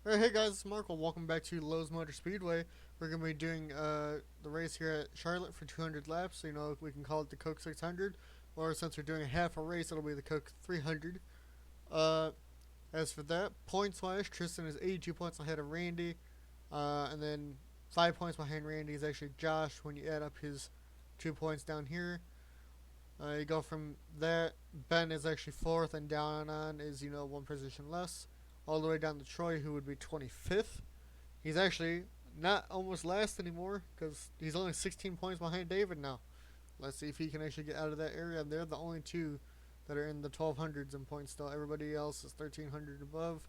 Alright, hey guys, it's Markel. Welcome back to Lowe's Motor Speedway. We're going to be doing the race here at Charlotte for 200 laps. So, we can call it the Coke 600. Or since we're doing a half a race, it'll be the Coke 300. As for that, points-wise, Tristen is 82 points ahead of Randy. And then 5 points behind Randy is actually Josh when you add up his 2 points down here. You go from that, Ben is actually 4th, and down on is, one position less. All the way down to Troy, who would be 25th. He's actually not almost last anymore, because he's only 16 points behind David now. Let's see if he can actually get out of that area. They're the only two that are in the 1200s in points still. Everybody else is 1300 above.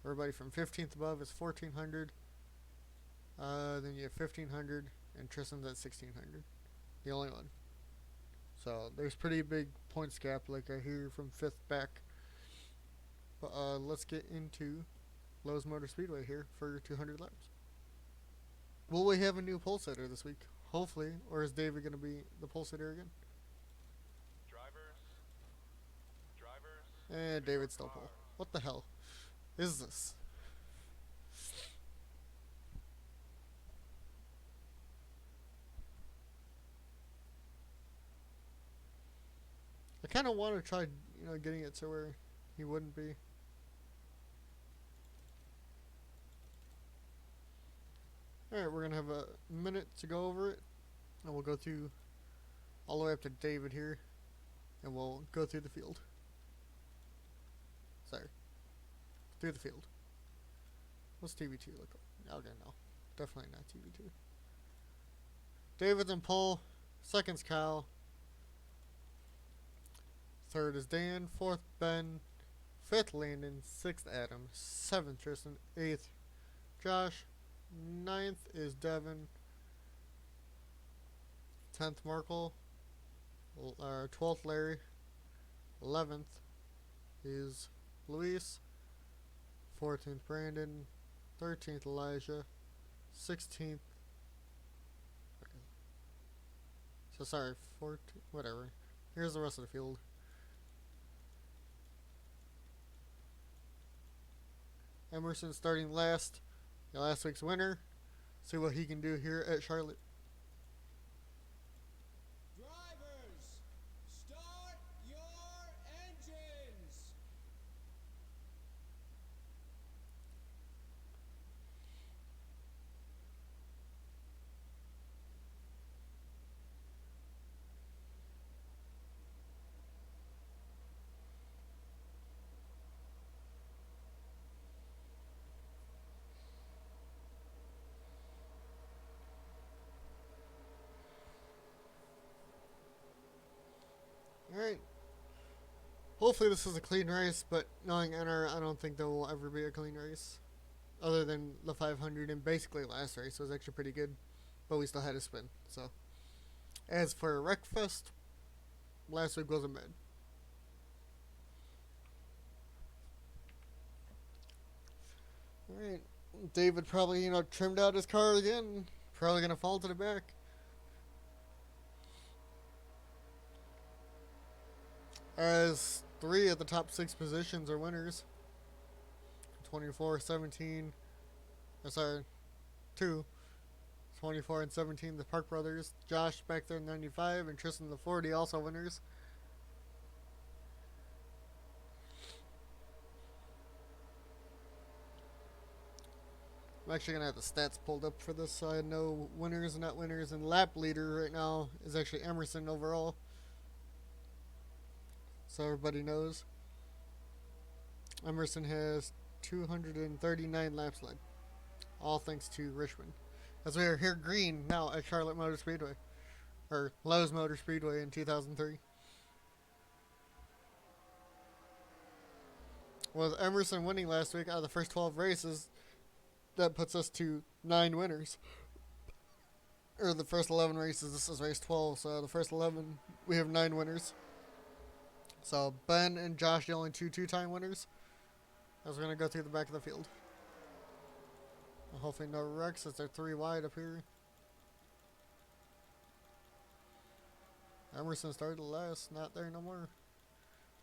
Everybody from 15th above is 1400. Then you have 1500, and Tristan's at 1600. The only one. So there's pretty big points gap, like I hear from 5th back. But let's get into Lowe's Motor Speedway here for 200 laps. Will we have a new pole sitter this week? Hopefully. Or is David going to be the pole sitter again? Drivers. David's still pole. What the hell is this? I kind of want to try, getting it to where he wouldn't be. Alright, we're going to have a minute to go over it. And we'll go through all the way up to David here. And we'll go through the field. Sorry. Through the field. What's TV2 look like? Okay, no. Definitely not TV2. David's in pole. Second's Kyle. Third is Dan. Fourth, Ben. Fifth, Landen. Sixth, Adam. Seventh, Tristan. Eighth, Josh. Ninth is Devin. 10th, Markel. 12th, Larry. 11th is Luis. 14th, Brandon. 13th, Elijah. 16th. So sorry, 14th. Whatever. Here's the rest of the field. Emerson starting last. Last week's winner. See what he can do here at Charlotte. Drivers, start your engines. Alright. Hopefully this is a clean race, but knowing NR, I don't think there will ever be a clean race. Other than the 500, and basically last race was actually pretty good. But we still had a spin, so. As for Wreckfest, last week wasn't bad. Alright. David probably, trimmed out his car again. Probably going to fall to the back. As 3 of the top 6 positions are winners. 24, 17. Sorry, 2. 24 and 17, the Park Brothers. Josh back there in 95, and Tristan the 40 also winners. I'm actually going to have the stats pulled up for this so I know winners and not winners. And lap leader right now is actually Emerson overall. So everybody knows. Emerson has 239 laps led. All thanks to Richmond. As we are here green now at Charlotte Motor Speedway. Or Lowe's Motor Speedway in 2003. With Emerson winning last week out of the first 12 races, that puts us to 9 winners. Or the first 11 races, this is race 12, so the first 11, we have 9 winners. So Ben and Josh, the only two-time winners. As we're going to go through the back of the field. Hopefully no wrecks as they're 3 wide up here. Emerson started last, not there no more.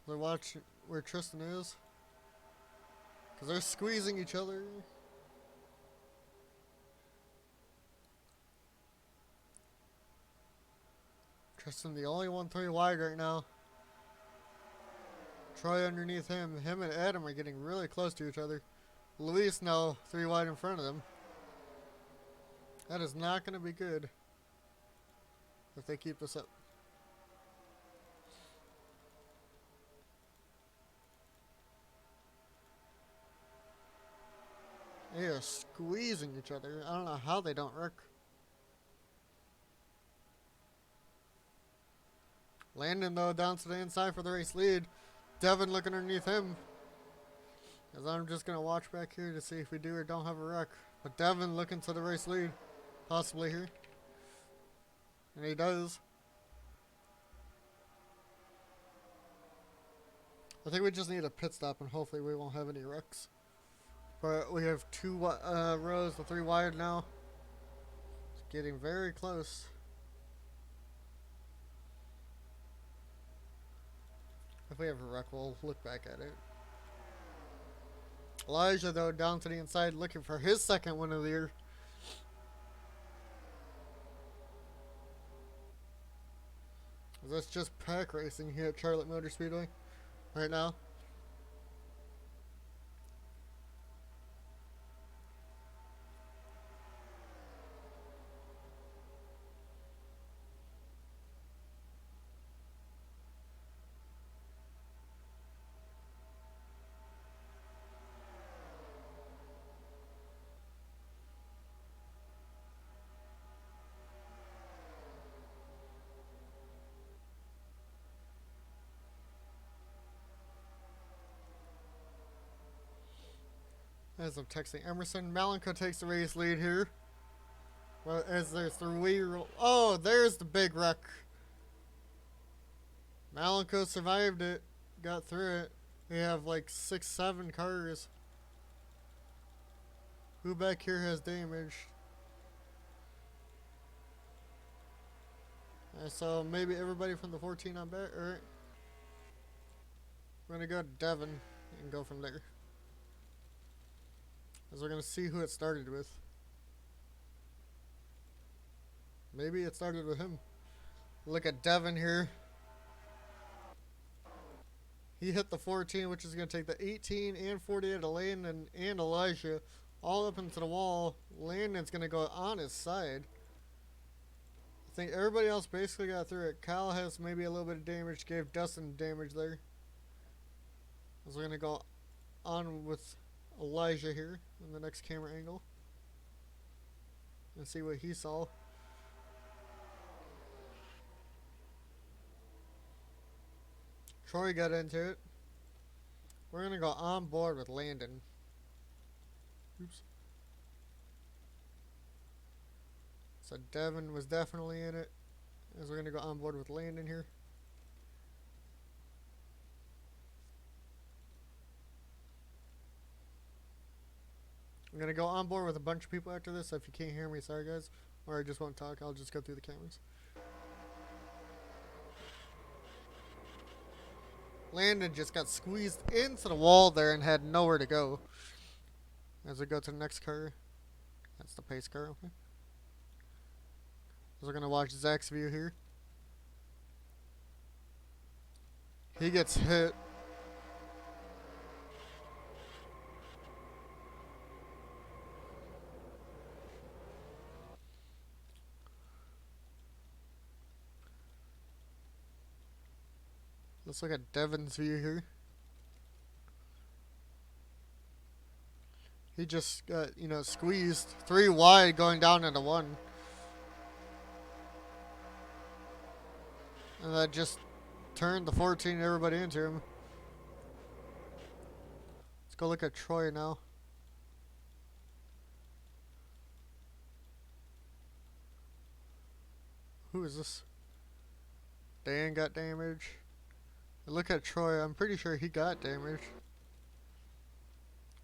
We're watching where Tristen is. Because they're squeezing each other. Tristen, the only one 3 wide right now. Troy underneath him. Him and Adam are getting really close to each other. Luis now 3 wide in front of them. That is not going to be good if they keep this up. They are squeezing each other. I don't know how they don't wreck. Landen, though, down to the inside for the race lead. Devin looking underneath him. As I'm just going to watch back here to see if we do or don't have a wreck. But Devin looking to the race lead. Possibly here. And he does. I think we just need a pit stop and hopefully we won't have any wrecks. But we have 2 rows to 3 wide now. It's getting very close. If we have a wreck, we'll look back at it. Elijah, though, down to the inside looking for his second win of the year. That's just pack racing here at Charlotte Motor Speedway right now. As I'm texting Emerson, Malenko takes the race lead here. Well, as there's the wheel. Oh, there's the big wreck. Malenko survived it, got through it. We have like 6, 7 cars. Who back here has damage? So maybe everybody from the 14 on back. Alright. We're gonna go to Devin and go from there. As we're going to see who it started with. Maybe it started with him. Look at Devin here. He hit the 14, which is going to take the 18 and 48 of Landen and Elijah all up into the wall. Landen's going to go on his side. I think everybody else basically got through it. Kyle has maybe a little bit of damage. Gave Dustin damage there. As we're going to go on with Elijah here in the next camera angle and see what he saw. Troy got into it. We're gonna go on board with Landen. Oops. So Devin was definitely in it, as we're gonna go on board with Landen here. I'm going to go on board with a bunch of people after this, so if you can't hear me, sorry guys. Or I just won't talk, I'll just go through the cameras. Landen just got squeezed into the wall there and had nowhere to go. As we go to the next car. That's the pace car, okay. So we're going to watch Zach's view here. He gets hit. Let's look at Devin's view here. He just got, squeezed 3 wide going down into 1. And that just turned the 14 and everybody into him. Let's go look at Troy now. Who is this? Dan got damage. Look at Troy. I'm pretty sure he got damage.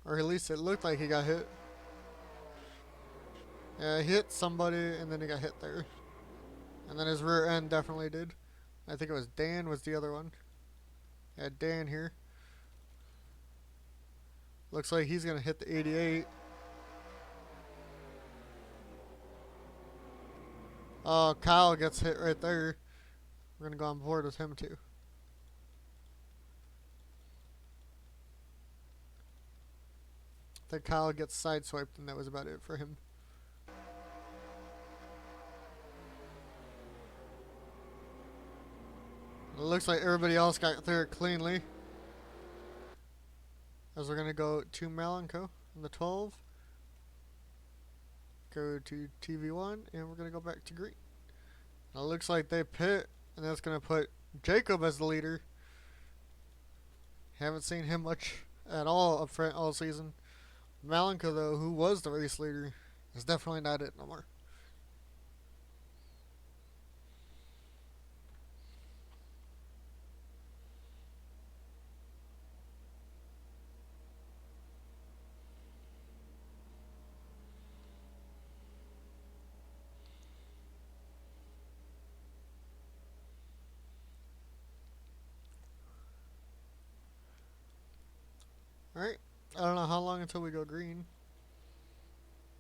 Or at least it looked like he got hit. Yeah, he hit somebody and then he got hit there. And then his rear end definitely did. I think it was Dan was the other one. Yeah, Dan here. Looks like he's going to hit the 88. Oh, Kyle gets hit right there. We're going to go on board with him too. I think Kyle gets sideswiped, and that was about it for him. It looks like everybody else got there cleanly. As we're going to go to Malenko in the 12. Go to TV1, and we're going to go back to green. Now it looks like they pit, and that's going to put Jacob as the leader. Haven't seen him much at all up front all season. Malenko, though, who was the race leader, is definitely not it no more. Alright, I don't know how long until we go green,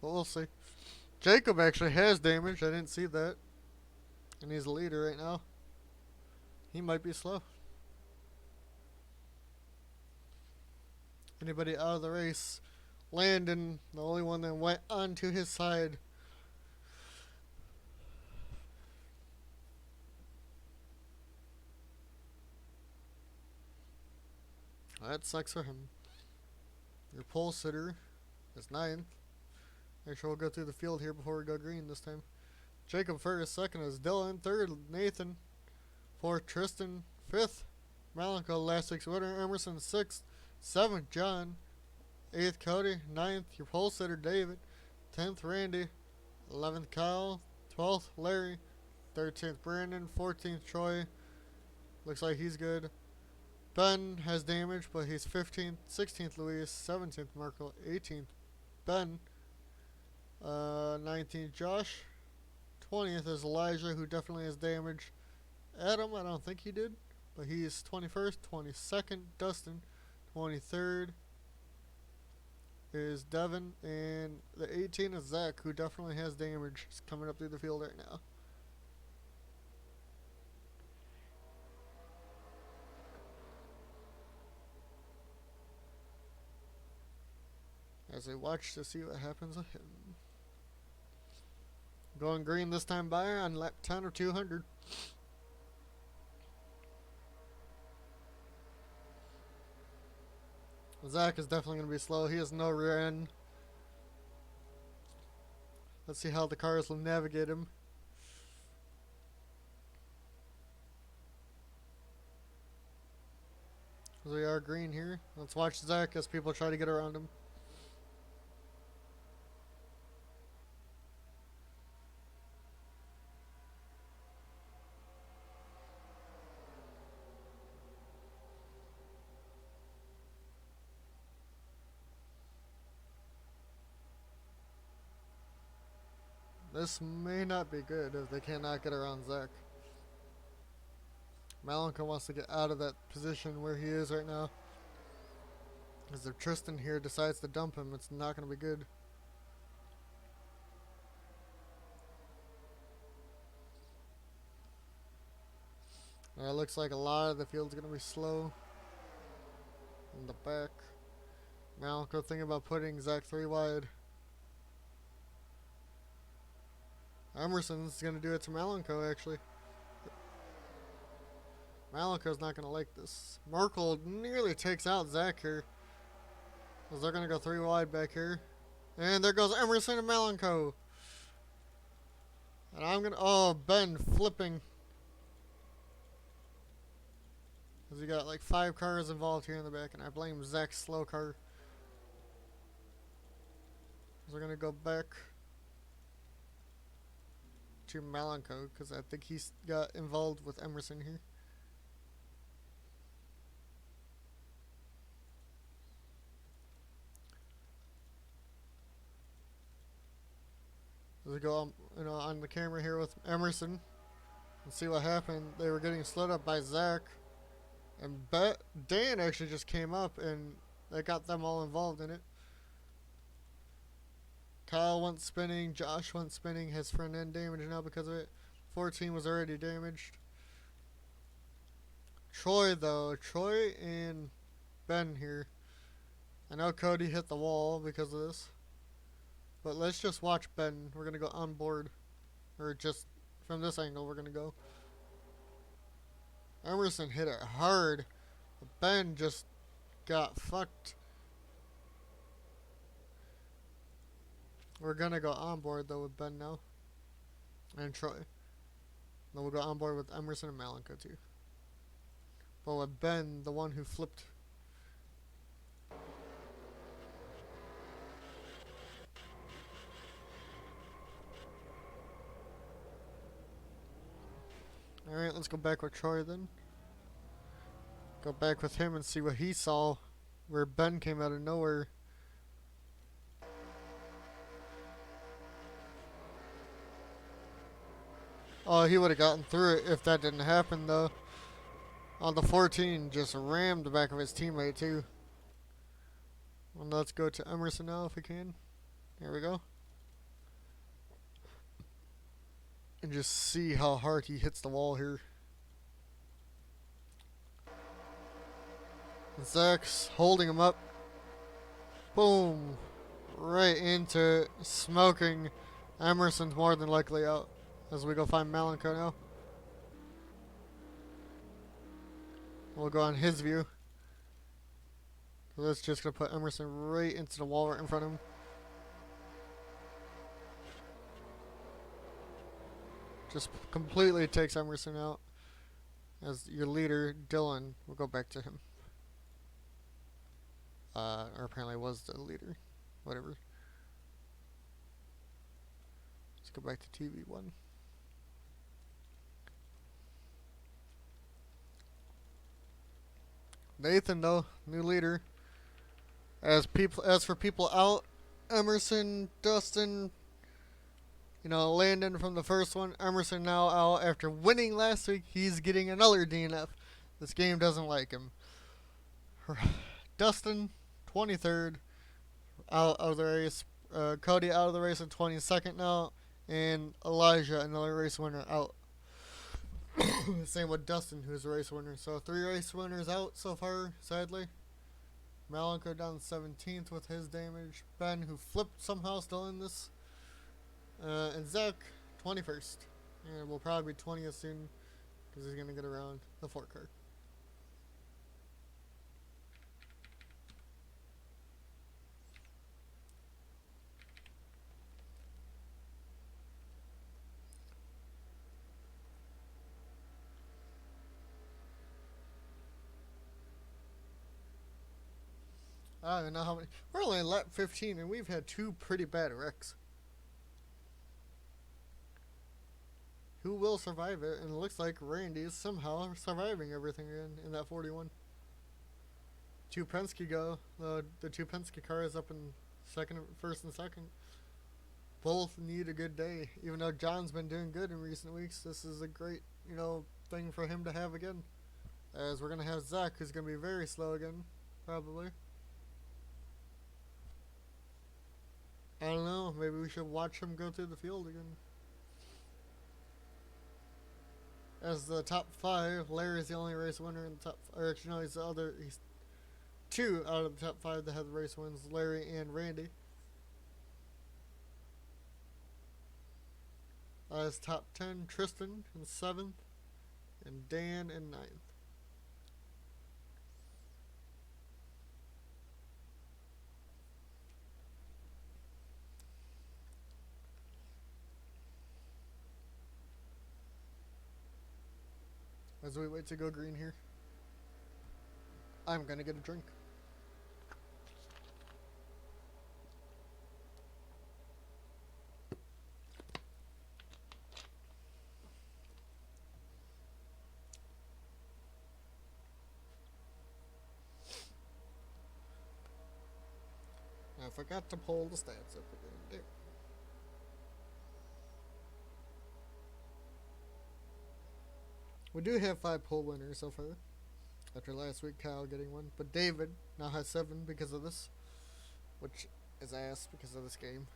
but we'll see. Jacob actually has damage, I didn't see that. And he's the leader right now. He might be slow. Anybody out of the race? Landen, the only one that went onto his side. That sucks for him. Your pole sitter is 9th. Make sure we'll go through the field here before we go green this time. Jacob first, second is Dylan, third Nathan, fourth Tristen, fifth Malenko, last week's winner, Emerson, 6th, 7th John, 8th Cody, 9th your pole sitter David, 10th Randy, 11th Kyle, 12th Larry, 13th Brandon, 14th Troy. Looks like he's good. Ben has damage, but he's 15th, 16th Luis, 17th Markel, 18th Ben, 19th Josh, 20th is Elijah, who definitely has damage. Adam, I don't think he did, but he's 21st, 22nd Dustin, 23rd is Devin, and the 18 is Zach, who definitely has damage. He's coming up through the field right now. As I watch to see what happens with him. Going green this time by on lap 10 or 200. Zach is definitely going to be slow. He has no rear end. Let's see how the cars will navigate him. As we are green here. Let's watch Zach as people try to get around him. This may not be good if they cannot get around Zach. Malenko wants to get out of that position where he is right now. Because if Tristen here decides to dump him, it's not going to be good. It looks like a lot of the field's going to be slow. In the back. Malenko thinking about putting Zach 3 wide. Emerson's going to do it to Malenko, actually. Malenko's not going to like this. Markel nearly takes out Zach here. As they're going to go 3 wide back here. And there goes Emerson and Malenko. And I'm going to... Oh, Ben flipping. Because we got like 5 cars involved here in the back. And I blame Zach's slow car. So we're going to go back to Malenko, because I think he's got involved with Emerson here. As we go on the camera here with Emerson and see what happened. They were getting slid up by Zach, and Dan actually just came up and that got them all involved in it. Kyle went spinning, Josh went spinning, his front end damaged now because of it. 14 was already damaged. Troy though, Troy and Ben here. I know Cody hit the wall because of this. But let's just watch Ben. We're gonna go on board. Or just from this angle we're gonna go. Emerson hit it hard. Ben just got fucked. We're gonna go on board though with Ben now. And Troy. Then we'll go on board with Emerson and Malenko too. But with Ben, the one who flipped. Alright, let's go back with Troy then. Go back with him and see what he saw. Where Ben came out of nowhere. Oh, he would have gotten through it if that didn't happen though. On the 14, just rammed the back of his teammate too. Well, let's go to Emerson now if we can. Here we go. And just see how hard he hits the wall here. Zach's holding him up. Boom. Right into it. Smoking. Emerson's more than likely out. As we go find Malenko now. We'll go on his view. So that's just going to put Emerson right into the wall right in front of him. Just completely takes Emerson out. As your leader, Dylan, will go back to him. Or apparently was the leader. Whatever. Let's go back to TV1. Nathan though, new leader. As for people out, Emerson, Dustin, Landen from the first one. Emerson now out after winning last week. He's getting another DNF. This game doesn't like him. Dustin, 23rd, out of the race. Cody out of the race in 22nd now. And Elijah, another race winner, out. Same with Dustin, who's a race winner. So 3 race winners out so far, sadly. Malenko down 17th with his damage. Ben, who flipped somehow, still in this. And Zach, 21st. And will probably be 20th soon, because he's going to get around the 4 car. I don't know how many. We're only in lap 15 and we've had 2 pretty bad wrecks. Who will survive it? And it looks like Randy is somehow surviving everything in that 41. 2 Penske go. The 2 Penske cars up in first and second. Both need a good day. Even though John's been doing good in recent weeks, this is a great, thing for him to have again. As we're going to have Zach, who's going to be very slow again, probably. I don't know. Maybe we should watch him go through the field again. As the top 5, Larry's the only race winner in the top. Or actually, no, he's 2 out of the top 5 that have the race wins. Larry and Randy. As top 10, Tristen in 7th, and Dan in 9th. As we wait to go green here, I'm gonna get a drink. I forgot to pull the stats up again. There. We do have 5 pole winners so far. After last week, Kyle getting one. But David now has 7 because of this. Which is ass because of this game.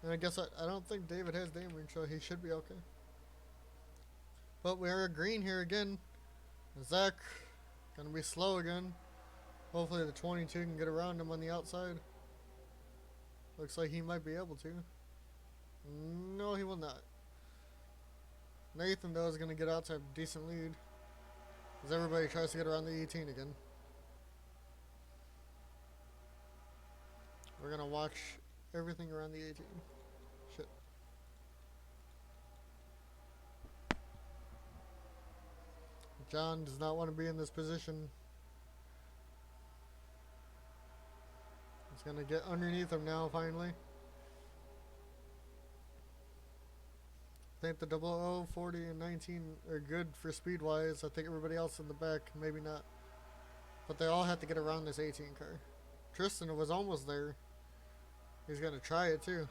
And I guess I don't think David has damage, so he should be okay. But we are green here again. Zach, gonna be slow again. Hopefully the 22 can get around him on the outside. Looks like he might be able to. No, he will not. Nathan, though, is gonna get out to have a decent lead. As everybody tries to get around the 18 again. We're gonna watch everything around the 18. Shit. John does not want to be in this position. He's gonna get underneath him now, finally. I think the 00, 40, and 19 are good for speed-wise. I think everybody else in the back, maybe not. But they all have to get around this 18 car. Tristen was almost there. He's gonna try it too.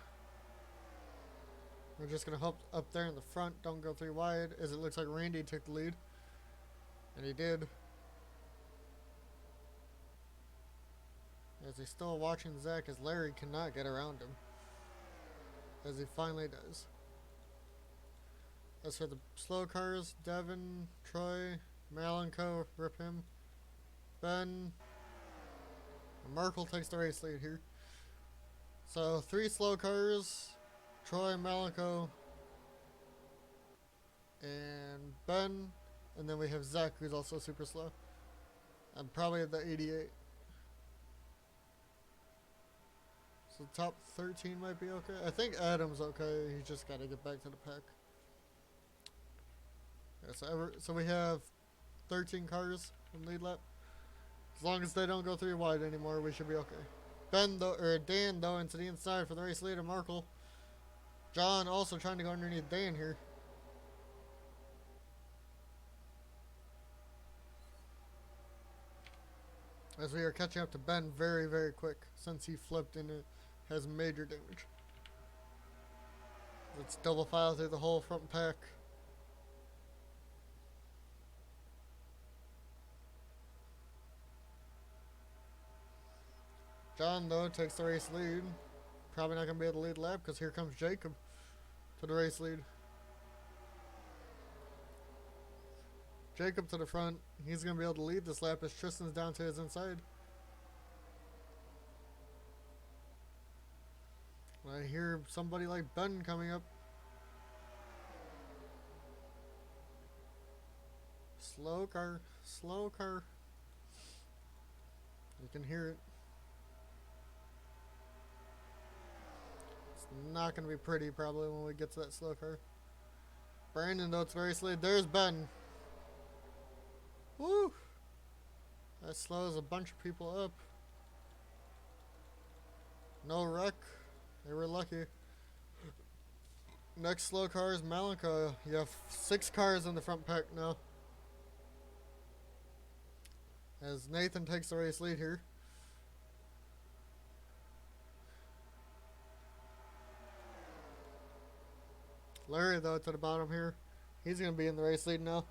We're just gonna hope up there in the front don't go 3 wide, as it looks like Randy took the lead. And he did. As he's still watching Zach, as Larry cannot get around him. As he finally does. As for the slow cars, Devin, Troy, Malenko, rip him. Ben. Markel takes the race lead here. So 3 slow cars, Troy, Malenko, and Ben. And then we have Zach, who's also super slow. And probably the 88. So top 13 might be okay. I think Adam's okay. He just got to get back to the pack. Yeah, so we have 13 cars in lead lap. As long as they don't go 3 wide anymore, we should be okay. Dan though into the inside for the race leader, Markel. John also trying to go underneath Dan here. As we are catching up to Ben very, very quick, since he flipped and it has major damage. Let's double file through the whole front pack. John, though, takes the race lead. Probably not going to be able to lead lap because here comes Jacob to the race lead. Jacob to the front. He's going to be able to lead this lap as Tristan's down to his inside. I hear somebody like Ben coming up. Slow car. Slow car. You can hear it. It's not going to be pretty probably when we get to that slow car. Brandon, though, it's very slow. There's Ben. Woo! That slows a bunch of people up. No wreck. They were lucky. Next slow car is Malenko. You have 6 cars in the front pack now. As Nathan takes the race lead here. Larry, though, to the bottom here. He's going to be in the race lead now.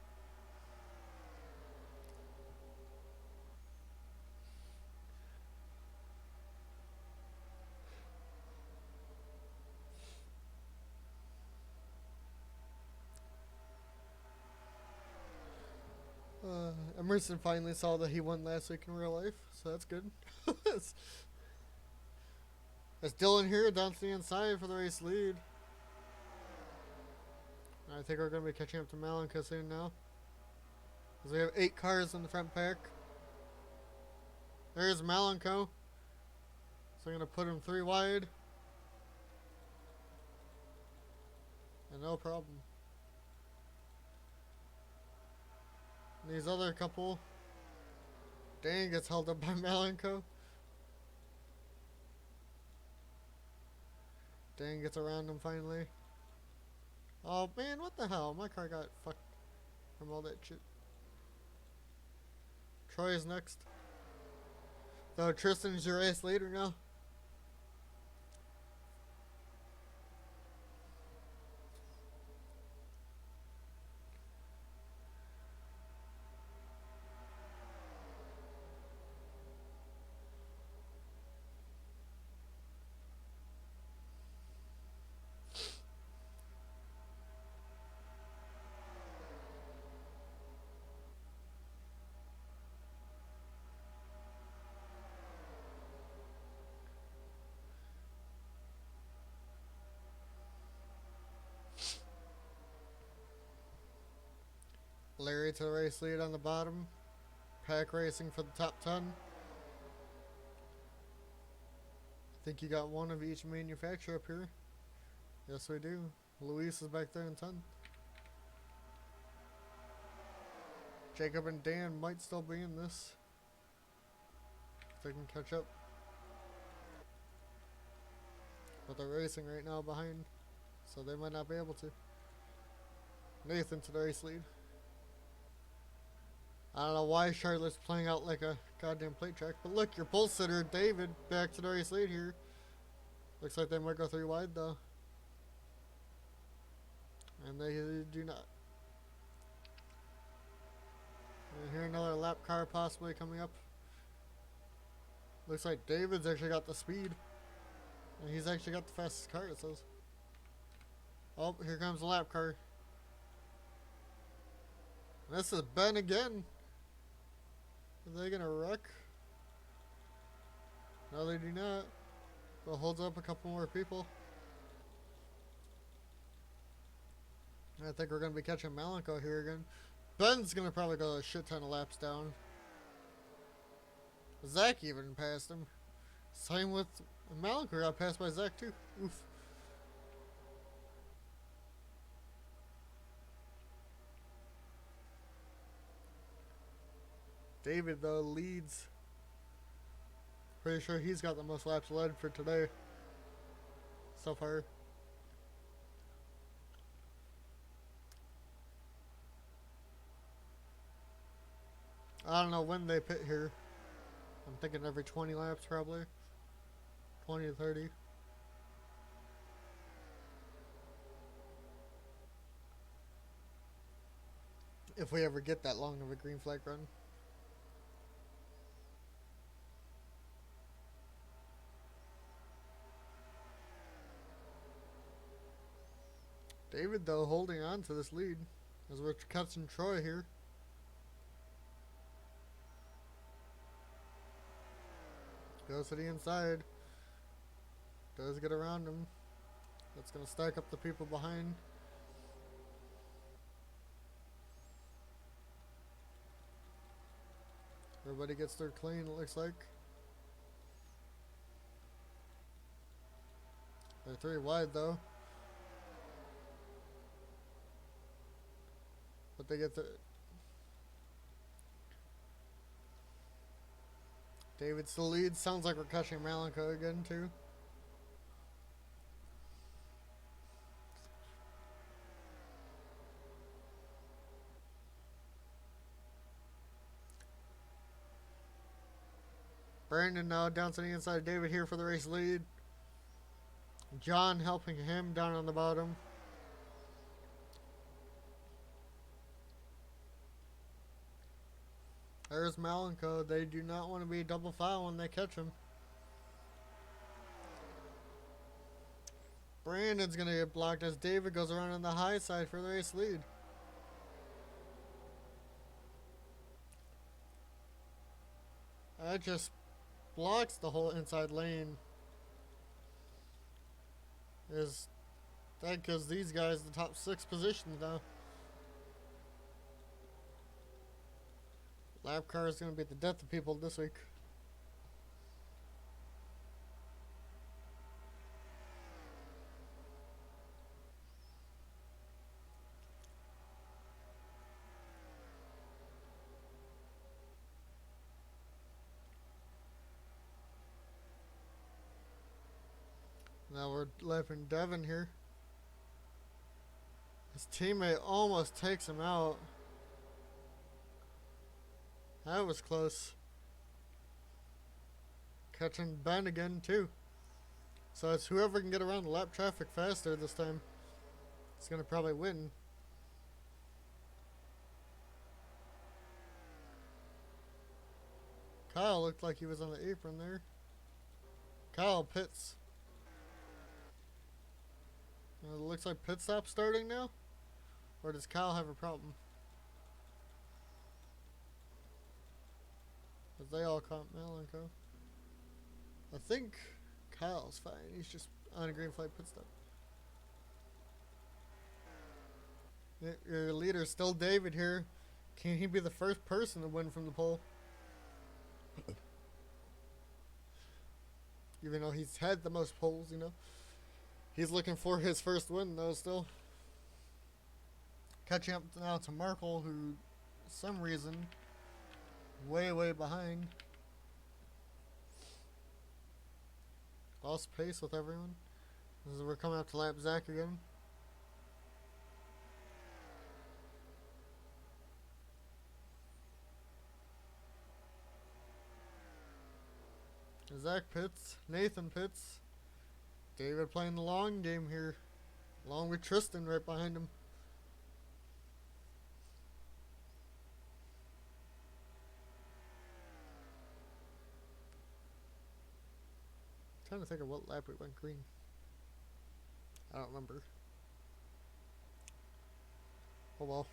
Emerson finally saw that he won last week in real life, so that's good. That's Dylan here down to the inside for the race lead. I think we're going to be catching up to Malenko soon now. Because we have 8 cars in the front pack. There's Malenko. So I'm going to put him 3 wide. And no problem. These other couple, Dan gets held up by Malenko. Dan gets around him finally. Oh man, what the hell? My car got fucked from all that shit. Troy is next. Though Tristan's your race leader now. Larry to the race lead on the bottom. Pack racing for the top 10. I think you got one of each manufacturer up here. Yes, we do. Luis is back there in 10th. Jacob and Dan might still be in this. If they can catch up. But they're racing right now behind, so they might not be able to. Nathan to the race lead. I don't know why Charlotte's playing out like a goddamn plate track, but look, your pole sitter, David, back to the race lead here. Looks like they might go 3 wide though. And they do not. And here another lap car possibly coming up. Looks like David's actually got the speed. And he's actually got the fastest car, it says. Oh, here comes the lap car. And this is Ben again. Are they gonna wreck? No, they do not. But holds up a couple more people. I think we're gonna be catching Malenko here again. Ben's gonna probably go a shit ton of laps down. Zach even passed him. Same with Malenko, got passed by Zach too. Oof. David though leads. Pretty sure he's got the most laps led for today so far. I don't know when they pit here. I'm thinking every 20 laps probably. 20 to 30. If we ever get that long of a green flag run. David though holding on to this lead as we're catching Troy here. Goes to the inside. Does get around him. That's going to stack up the people behind. Everybody gets their clean, it looks like. They're 3 wide though. But they get the... David's the lead. Sounds like we're catching Malenko again too. Brandon now down to the inside. David here for the race lead. John helping him down on the bottom. There's Malenko. They do not want to be double foul when they catch him. Brandon's going to get blocked as David goes around on the high side for the race lead. That just blocks the whole inside lane. That gives these guys the top 6 positions now. Lap car is going to be the death of people this week. Now we're lapping Devin here. His teammate almost takes him out. That was close. Catching Ben again too. So it's whoever can get around the lap traffic faster this time. It's gonna probably win. Kyle looked like he was on the apron there. Kyle pits. It looks like pit stop starting now. Or does Kyle have a problem? Because they all caught Malenko. I think Kyle's fine. He's just on a green flag pit stop. Your leader, still David here. Can he be the first person to win from the pole? Even though he's had the most poles, you know. He's looking for his first win, though, still. Catching up now to Markel, who, for some reason, way, way behind. Lost pace with everyone. As we're coming up to lap Zach again. Zach pits. Nathan pits. David playing the long game here. Along with Tristen right behind him. Trying to think of what lap we went green. I don't remember. Oh well.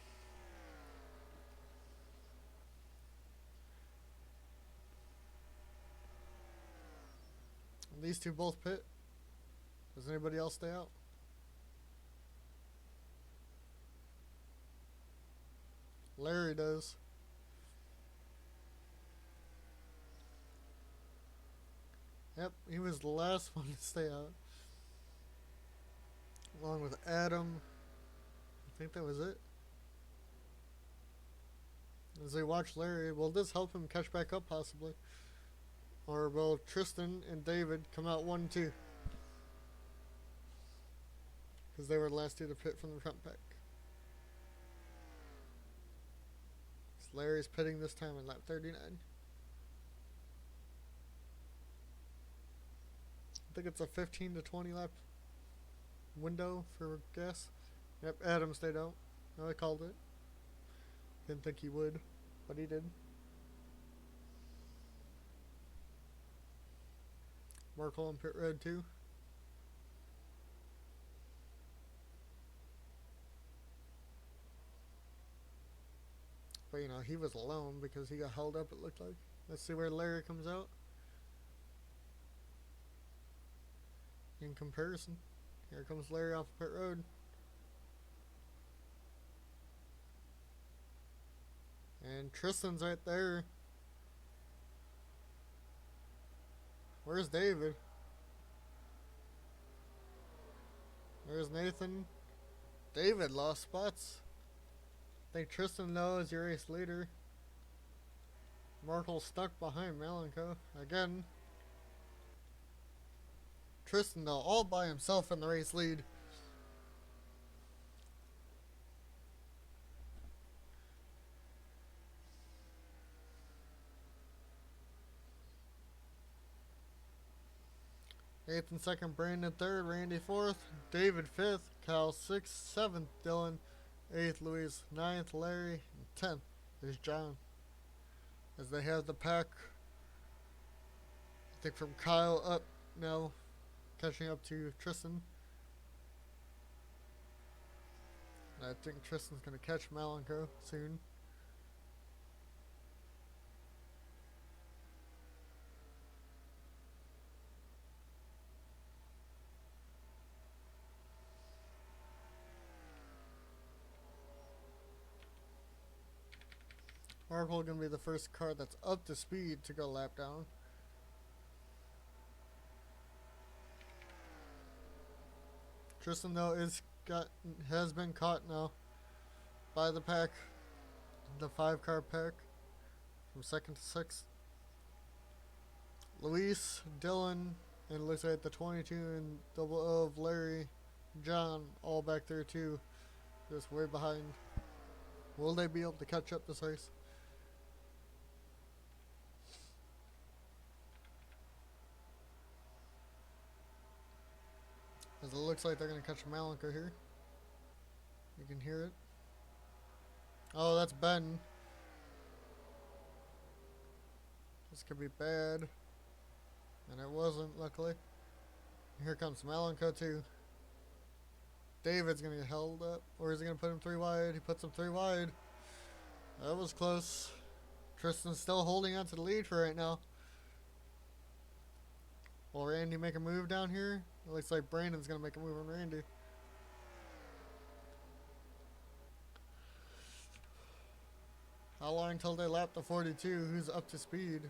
These two both pit. Does anybody else stay out? Larry does. Yep, he was the last one to stay out. Along with Adam. I think that was it. As they watch Larry, will this help him catch back up possibly? Or will Tristen and David come out 1-2? Because they were the last two to pit from the front pack. So Larry's pitting this time in lap 39. I think it's a 15 to 20 lap window for gas. Yep, Adam stayed out. No, I called it. Didn't think he would, but he did. Markel on pit road too. But you know, he was alone because he got held up, it looked like. Let's see where Larry comes out. In comparison. Here comes Larry off pit road. And Tristan's right there. Where's David? There's Nathan. David lost spots. I think Tristen, though, is your race leader. Markel stuck behind Malenko again. Tristen, though, all by himself in the race lead. Nathan second, Brandon third, Randy fourth, David fifth, Kyle sixth, seventh, Dylan, eighth, Louise, ninth, Larry, and 10th is John. As they have the pack, I think from Kyle up now, catching up to Tristen. And I think Tristan's going to catch Malenko soon. Markel going to be the first car that's up to speed to go lap down. Tristen, though, has been caught now by the pack, the 5-car pack, from second to sixth. Luis, Dylan, and it looks like the 22 and double O of Larry, John, all back there too, just way behind. Will they be able to catch up this race? As it looks like they're going to catch Malenko here. You can hear it. Oh, that's Ben. This could be bad. And it wasn't, luckily. Here comes Malenko too. David's going to get held up. Or is he going to put him 3 wide? He puts him 3 wide. That was close. Tristan's still holding on to the lead for right now. Will Randy make a move down here? It looks like Brandon's going to make a move on Randy. Not long until they lap the 42, who's up to speed.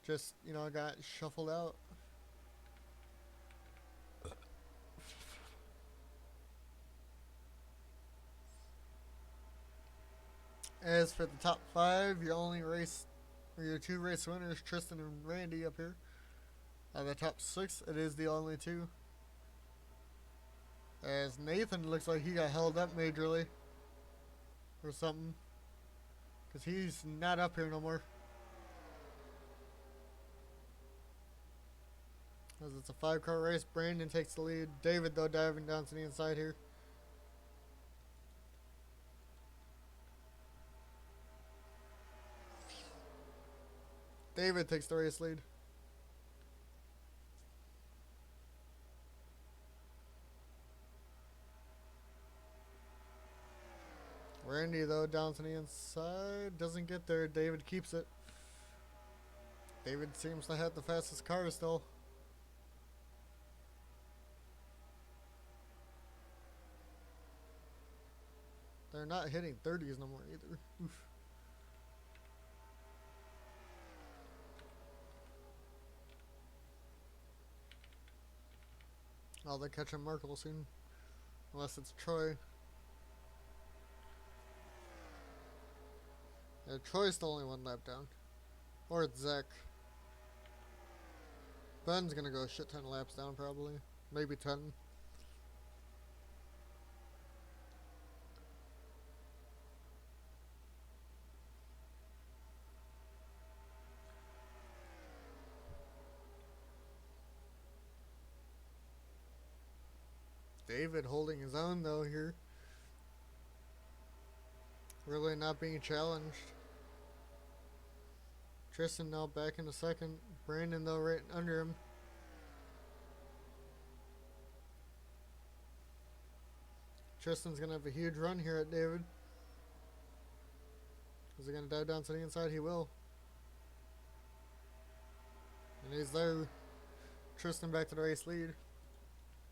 Just, you know, got shuffled out. As for the top 5, your only race, or your 2 race winners, Tristen and Randy up here. Out of the top 6, it is the only 2. As Nathan looks like he got held up majorly. Or something. Because he's not up here no more. As it's a 5-car race, Brandon takes the lead. David, though, diving down to the inside here. David takes the race lead. Randy, though, down to the inside. Doesn't get there. David keeps it. David seems to have the fastest car still. They're not hitting 30s no more either. Oof. Oh, they're catching Markel soon. Unless it's Troy. Yeah, Troy's the only one lap down. Or it's Zach. Ben's gonna go a shit ton of laps down probably. Maybe 10. David holding his own though here. Really not being challenged. Tristen now back in a second. Brandon though right under him. Tristan's gonna have a huge run here at David. Is he gonna dive down to the inside? He will. And he's there. Tristen back to the race lead.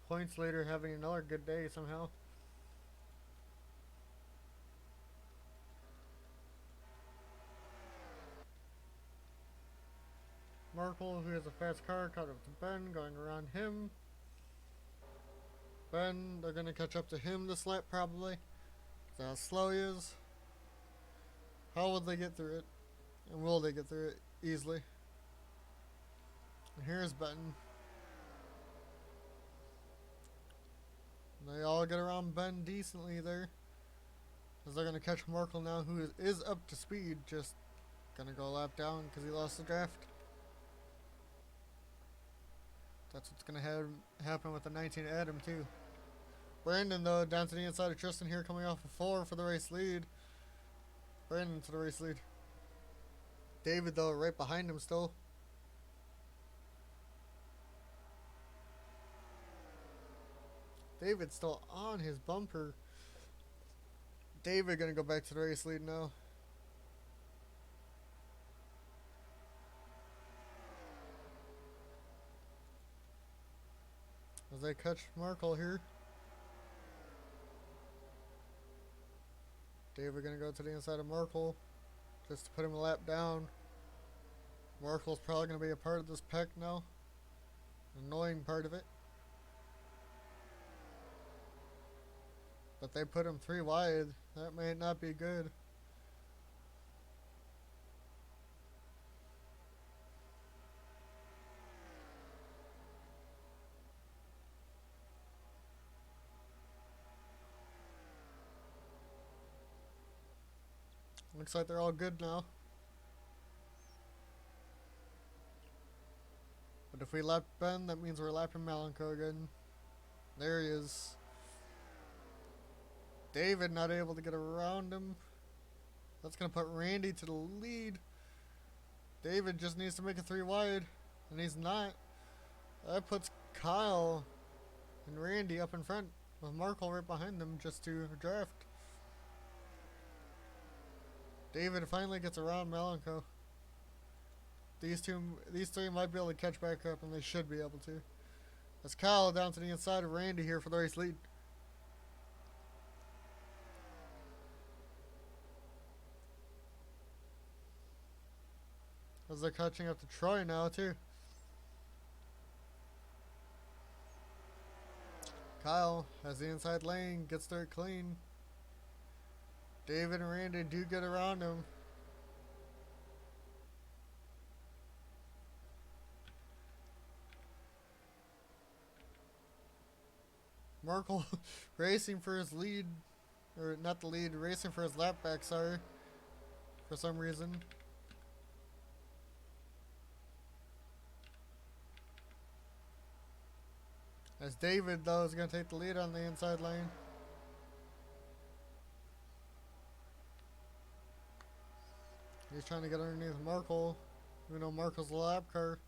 Points later, having another good day somehow. Markel, who has a fast car, caught up to Ben, going around him. Ben, they're going to catch up to him this lap probably. That's how slow he is. How will they get through it? And will they get through it easily? And here's Ben. They all get around Ben decently there. As they're going to catch Markel now, who is up to speed. Just going to go a lap down because he lost the draft. That's what's going to happen with the 19 Adam too. Brandon though down to the inside of Tristen here, coming off a 4 for the race lead. Brandon to the race lead. David though right behind him still. David's still on his bumper. David gonna go back to the race lead now. As they catch Markel here. David gonna go to the inside of Markel just to put him a lap down. Markel's probably gonna be a part of this pack now. Annoying part of it. But they put him 3 wide. That may not be good. Looks like they're all good now. But if we lap Ben, that means we're lapping Malenko again. There he is. David not able to get around him. That's going to put Randy to the lead. David just needs to make it 3 wide. And he's not. That puts Kyle and Randy up in front with Markel right behind them just to draft. David finally gets around Malenko. These 3 might be able to catch back up, and they should be able to. That's Kyle down to the inside of Randy here for the race lead. as they're catching up to Troy now too. Kyle has the inside lane, gets there clean. David and Randy do get around him. Markel racing for his lead, or not the lead, racing for his lap back, sorry, for some reason. As David, though, is going to take the lead on the inside lane. He's trying to get underneath Markel, even though Markel's a lap car.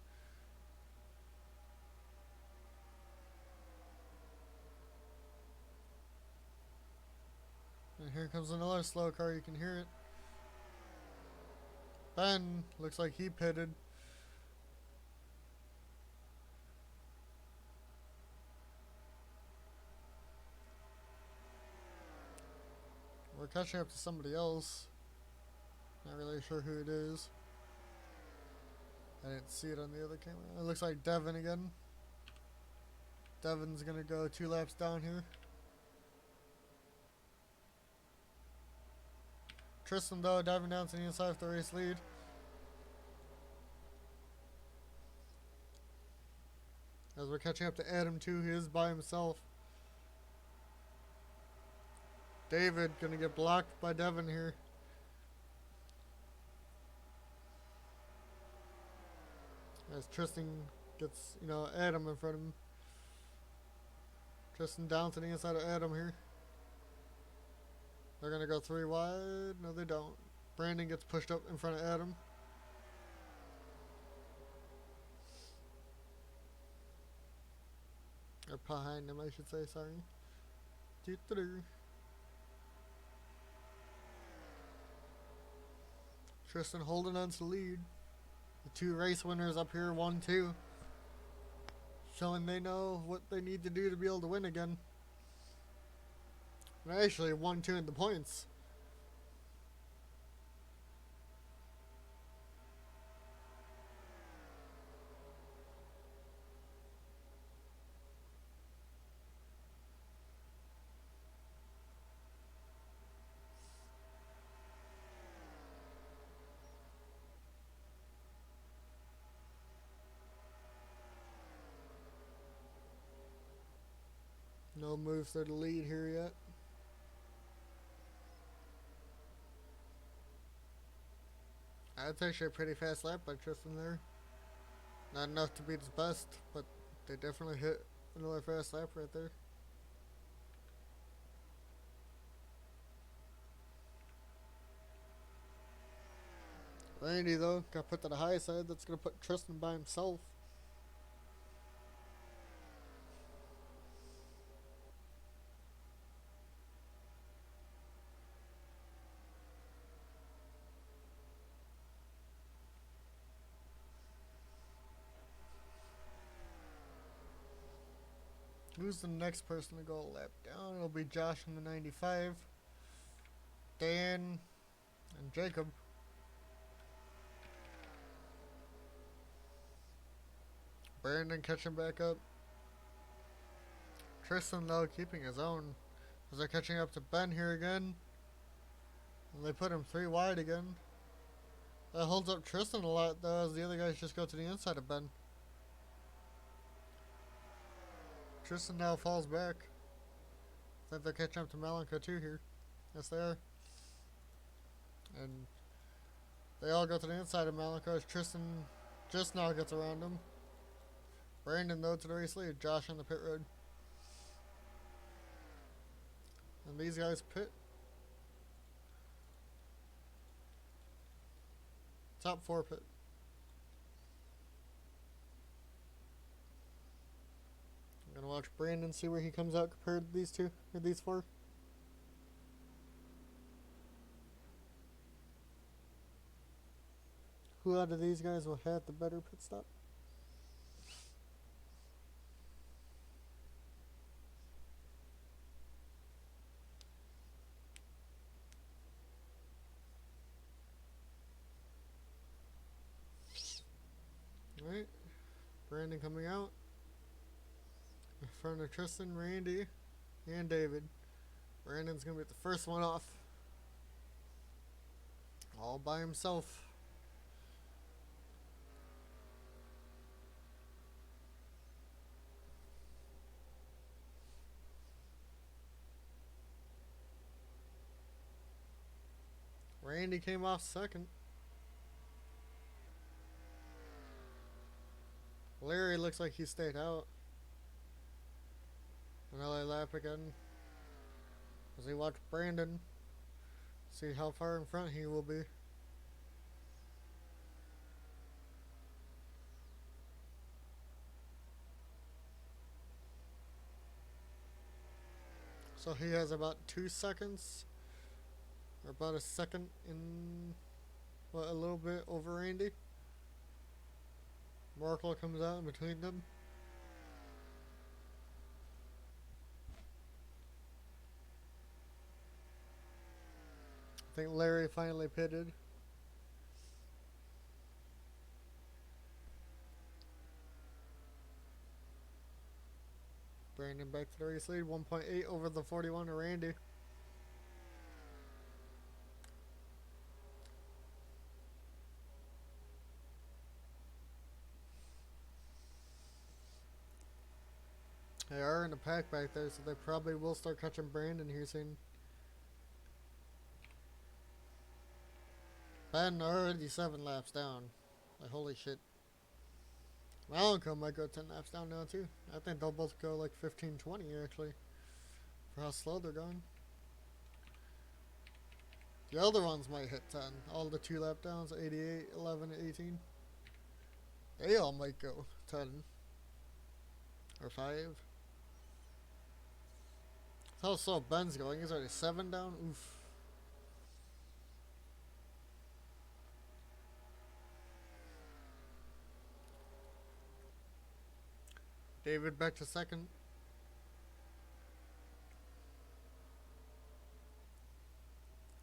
And here comes another slow car, you can hear it. Ben looks like he pitted. We're catching up to somebody else. Not really sure who it is. I didn't see it on the other camera. It looks like Devin again. Devin's gonna go 2 laps down here. Tristen, though, diving down to the inside of the race lead. As we're catching up to Adam, too, he is by himself. David gonna get blocked by Devin here. As Tristen gets, Adam in front of him. Tristen down to the inside of Adam here. They're gonna go 3 wide. No, they don't. Brandon gets pushed up in front of Adam. Or behind him, I should say, sorry. Doo-doo-doo. Tristen holding on to the lead. The 2 race winners up here, 1-2. Showing they know what they need to do to be able to win again. And actually 1-2 in the points. No moves to the lead here yet. That's actually a pretty fast lap by Tristen there. Not enough to beat his best, but they definitely hit another fast lap right there. Randy, though, got put to the high side. That's going to put Tristen by himself. Who's the next person to go a lap down? It'll be Josh in the 95. Dan and Jacob. Brandon catching back up. Tristen, though, keeping his own. As they're catching up to Ben here again. And they put him 3 wide again. That holds up Tristen a lot, though, as the other guys just go to the inside of Ben. Tristen now falls back. I think they're catching up to Malenko too here. Yes, they are. And they all go to the inside of Malenko as Tristen just now gets around him. Brandon, though, to the race lead. Josh on the pit road. And these guys pit. Top 4 pit. I'm gonna watch Brandon see where he comes out compared to these 2 or these 4. Who out of these guys will have the better pit stop? Landen coming out. In front of Tristen, Randy, and David. Brandon's going to be the first one off. All by himself. Randy came off second. Larry looks like he stayed out. Another lap again. As he watched Brandon. See how far in front he will be. So he has about 2 seconds. Or about a second in, a little bit over Randy. Markel comes out in between them. I think Larry finally pitted. Brandon back to the race lead, 1.8 over the 41 of Randy. They are in the pack back there, so they probably will start catching Brandon here soon. Ben already 7 laps down. Like, holy shit. Malenko might go 10 laps down now too. I think they'll both go like 15, 20 actually. For how slow they're going. The other ones might hit 10. All the 2 lap downs, 88, 11, 18. They all might go 10. Or 5. That's how slow Ben's going. He's already 7 down. Oof. David back to second.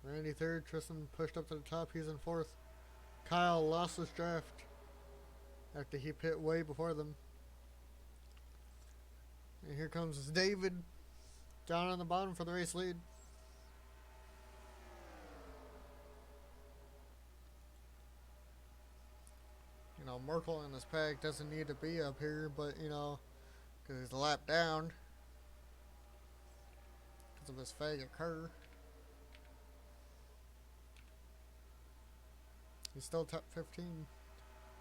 Randy third. Tristen pushed up to the top. He's in fourth. Kyle lost his draft after he pit way before them. And here comes David down on the bottom for the race lead. You know, Markel in this pack doesn't need to be up here, but you know, because he's a lap down because of his faggot car. He's still top 15,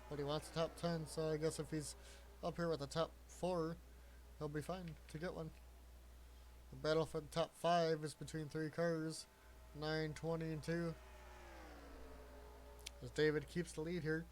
but he wants top 10, so I guess if he's up here with the top 4, he'll be fine to get one. The battle for the top 5 is between 3 cars, 9, 20, and 2. As David keeps the lead here.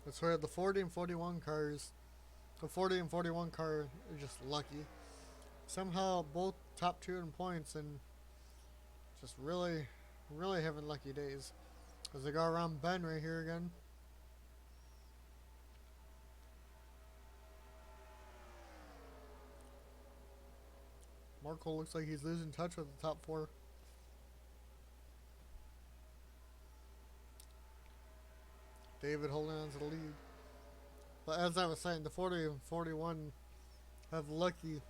That's where the 40 and 41 cars, the 40 and 41 car are just lucky. Somehow both top 2 in points and just really having lucky days. As they go around Ben right here again. Markel looks like he's losing touch with the top 4. David holding on to the lead. But as I was saying, the 40 and 41 have lucky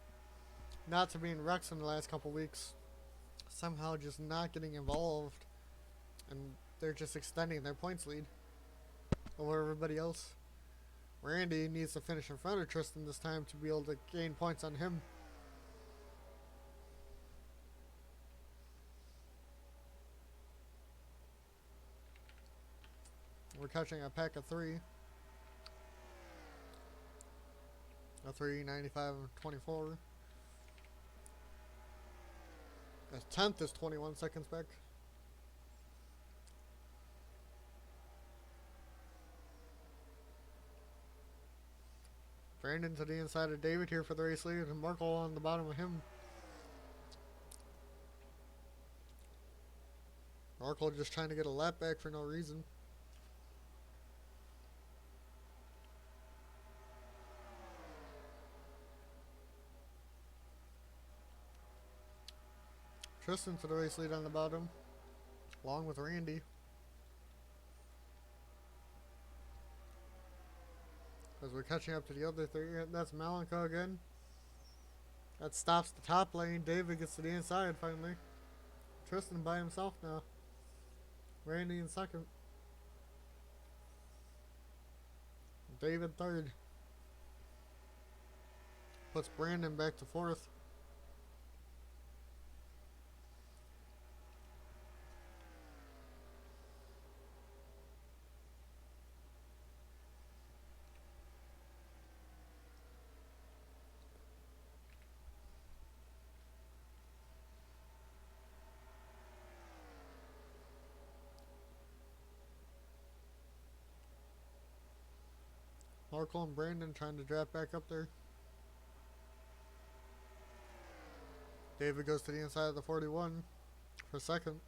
not to be in wrecks in the last couple weeks. Somehow just not getting involved. And they're just extending their points lead over everybody else. Randy needs to finish in front of Tristen this time to be able to gain points on him. We're catching a pack of 3. A 3, 95, and 24. The 10th is 21 seconds back. Brandon to the inside of David here for the race lead, and Markel on the bottom of him. Markel just trying to get a lap back for no reason. Tristen to the race lead on the bottom, along with Randy. As we're catching up to the other three, that's Malenko again. That stops the top lane. David gets to the inside finally. Tristen by himself now. Randy in second. David third. Puts Brandon back to fourth. Markel and Brandon trying to draft back up there. David goes to the inside of the 41 for second.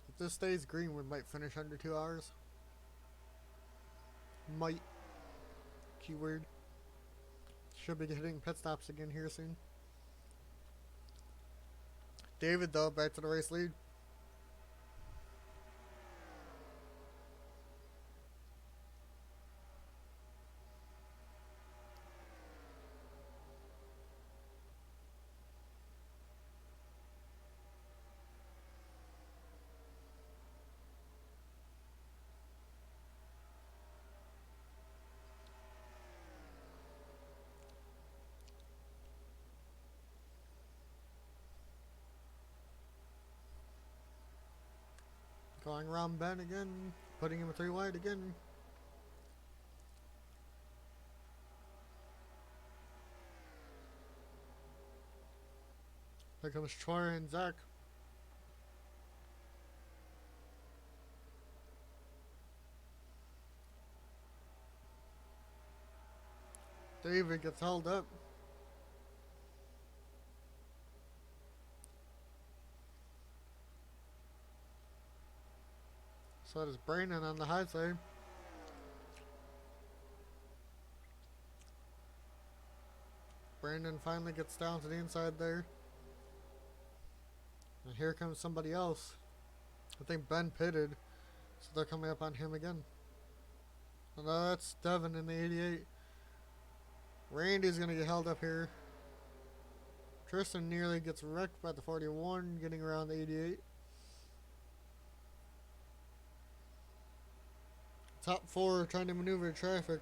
If this stays green, we might finish under 2 hours. Might. Keyword. Should be hitting pit stops again here soon. David, though, back to the race lead. Going around Ben again, putting him 3 wide again. Here comes Troy and Zach. David gets held up. So does Brandon on the high side. Brandon finally gets down to the inside there. And here comes somebody else. I think Ben pitted, so they're coming up on him again. And that's Devin in the 88. Randy's going to get held up here. Tristen nearly gets wrecked by the 41, getting around the 88. Top 4 trying to maneuver traffic.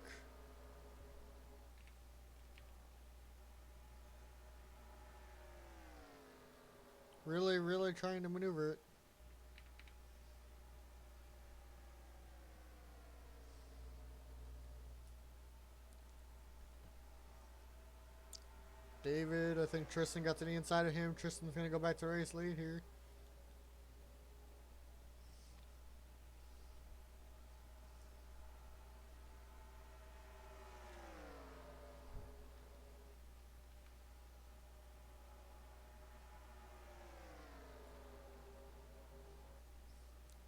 Really trying to maneuver it. David, I think Tristen got to the inside of him. Tristen's going to go back to race lead here.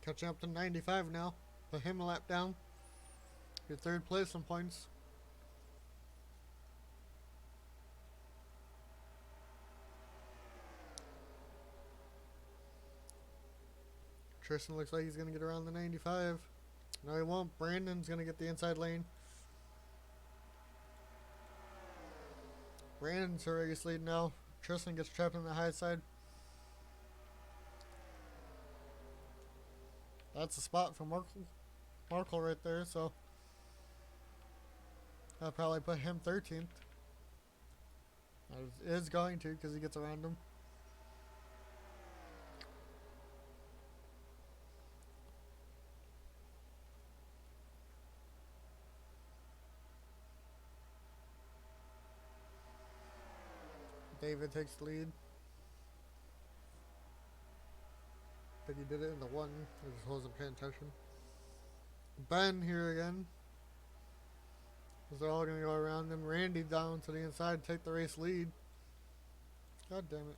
Catching up to 95 now. Put him a lap down. Get third place on points. Tristen looks like he's going to get around the 95. No, he won't. Brandon's going to get the inside lane. Brandon's already lead now. Tristen gets trapped on the high side. That's a spot for Markel right there, so I'll probably put him 13th. It is going to, because he gets around him. David takes the lead. think he did it in the one. I just wasn't paying attention. Ben here again. They're all going to go around him. Randy down to the inside, take the race lead. God damn it.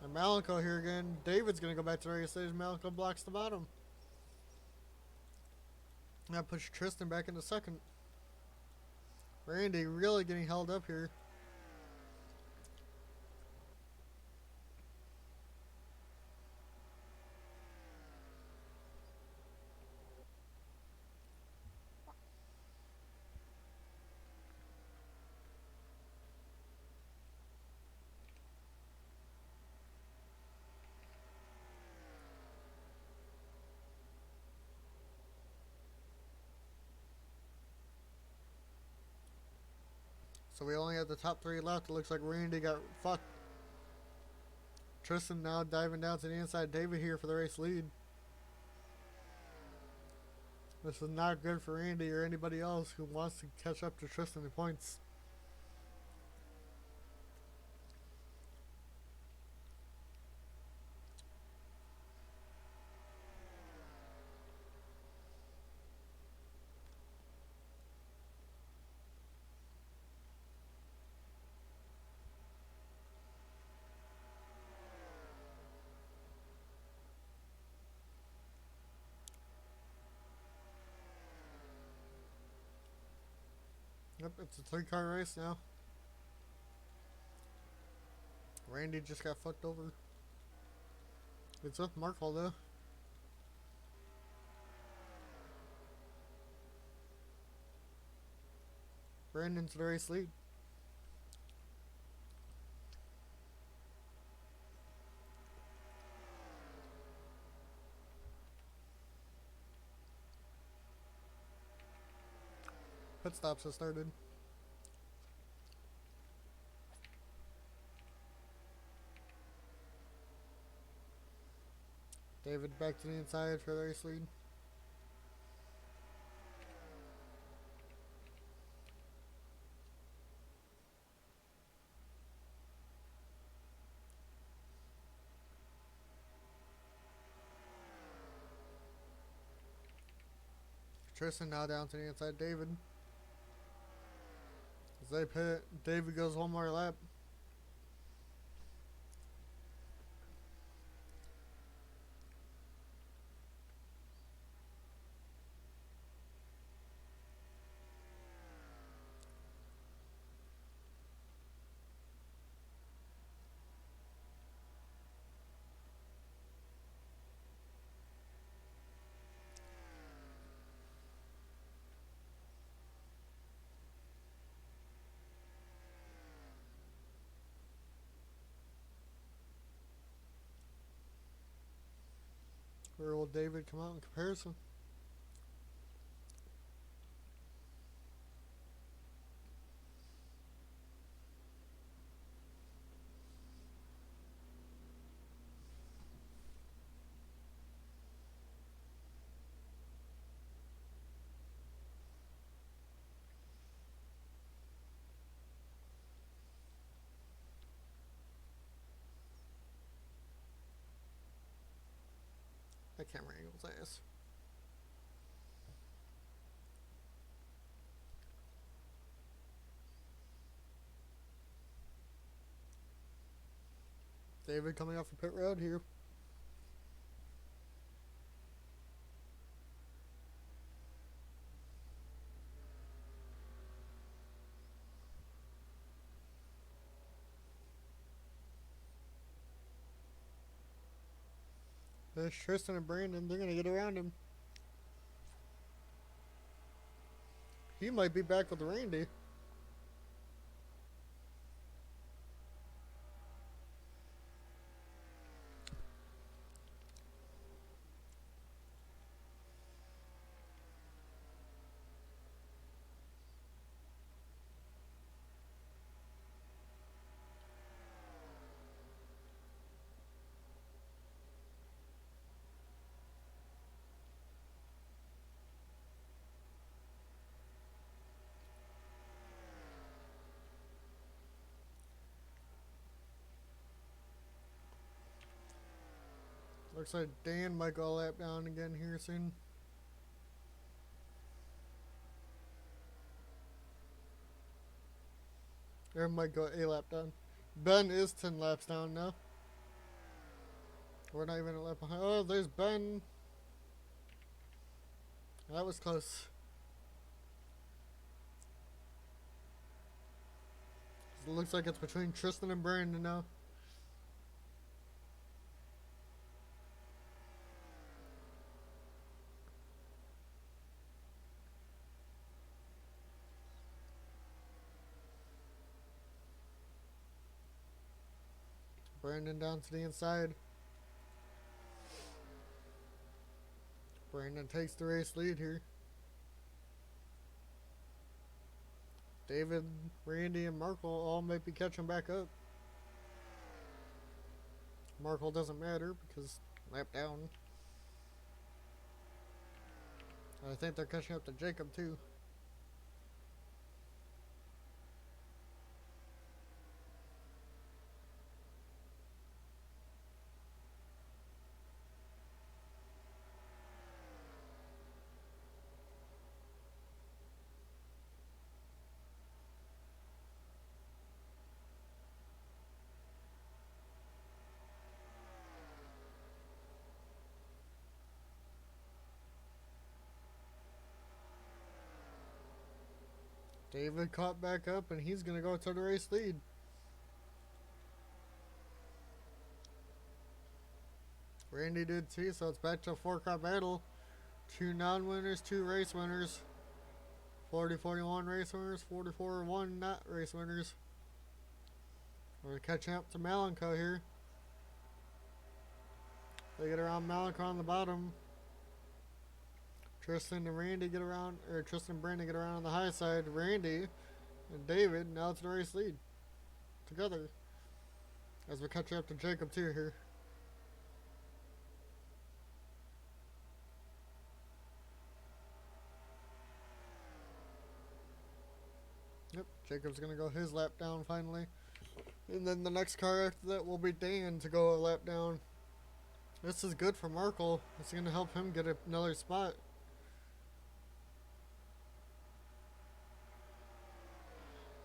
And Malenko here again. David's going to go back to the race stage. Malenko blocks the bottom. That puts Tristen back into second. Randy really getting held up here. So we only have the top three left. It looks like Randy got fucked. Tristen now diving down to the inside. David here for the race lead. This is not good for Randy or anybody else who wants to catch up to Tristen in points. Yep, it's a 3-car race now. Randy just got fucked over. It's up Markel though. Brandon's the race lead. Pit stops have started. David back to the inside for the race lead. Tristen now down to the inside. David. As they pit, David goes one more lap. Where will David come out in comparison? That camera angle's ass. David coming off the pit road here. There's Tristen and Brandon. They're going to get around him. He might be back with Randy. Looks like Dan might go a lap down again here soon. Or might go a lap down. Ben is 10 laps down now. We're not even a lap behind. Oh, there's Ben. That was close. It looks like it's between Tristen and Brandon now. Brandon down to the inside. Brandon takes the race lead here. David, Randy, and Markel all might be catching back up. Markel doesn't matter because lap down. I think they're catching up to Jacob too. David caught back up and he's going to go to the race lead. Randy did too, so it's back to a 4-car battle. 2 non-winners, 2 race winners. 40-41 race winners, 44-1 not race winners. We're catching up to Malenko here. They get around Malenko on the bottom. Tristen and Randy get around, or Tristen and Brandon get around on the high side. Randy and David now to the race lead together. As we catch up to Jacob too here. Yep, Jacob's gonna go his lap down finally. And then the next car after that will be Dan to go a lap down. This is good for Markel. It's gonna help him get another spot.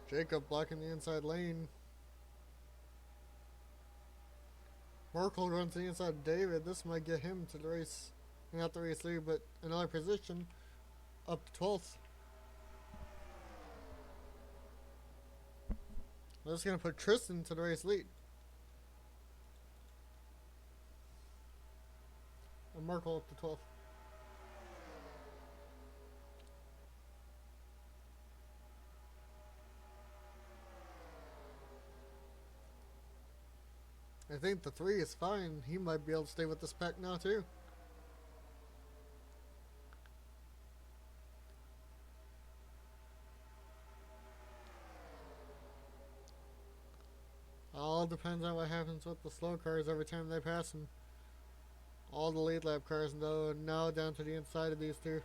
Jacob blocking the inside lane. Markel runs the inside of David. This might get him to the race. Not the race lead, but another position. Up to 12th. This is going to put Tristen to the race lead. And Markel up to 12th. I think the 3 is fine. He might be able to stay with this pack now too. All depends on what happens with the slow cars every time they pass him. All the lead lap cars though now down to the inside of these 2.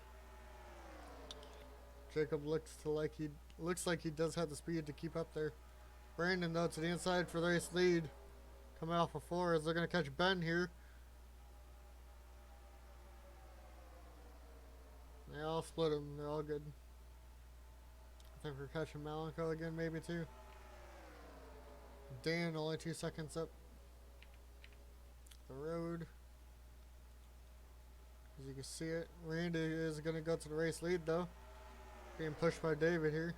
Jacob looks like he does have the speed to keep up there. Brandon though to the inside for the race lead. Coming off of 4s, they're going to catch Ben here. They all split him. They're all good. I think we're catching Malenko again, maybe too. Dan only 2 seconds up the road. As you can see it. Randy is going to go to the race lead though. Being pushed by David here.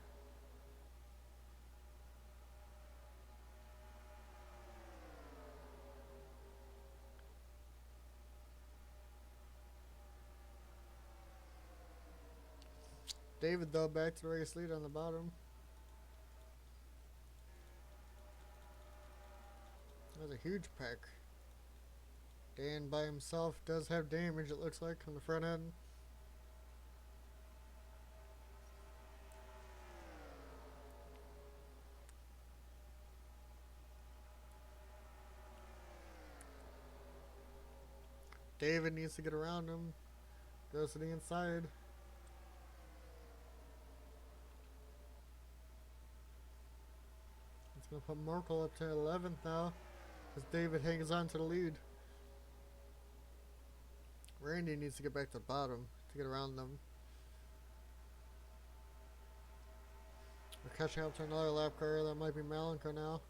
David though back to the race lead on the bottom. That's a huge pack. Dan by himself does have damage, it looks like, on the front end. David needs to get around him. Goes to the inside. It's going to put Markel up to 11th now. As David hangs on to the lead. Randy needs to get back to the bottom to get around them. We're catching up to another lap car. That might be Malenko now.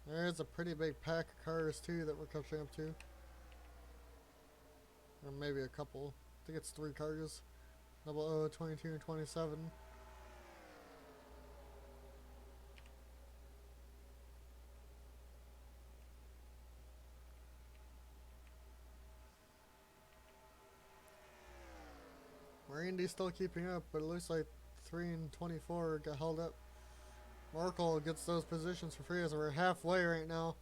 There's a pretty big pack of cars too that we're catching up to. Or maybe a couple. I think it's 3 cars. 00, 22, and 27. Randy's still keeping up, but it looks like 3 and 24 got held up. Markel gets those positions for free as we're halfway right now.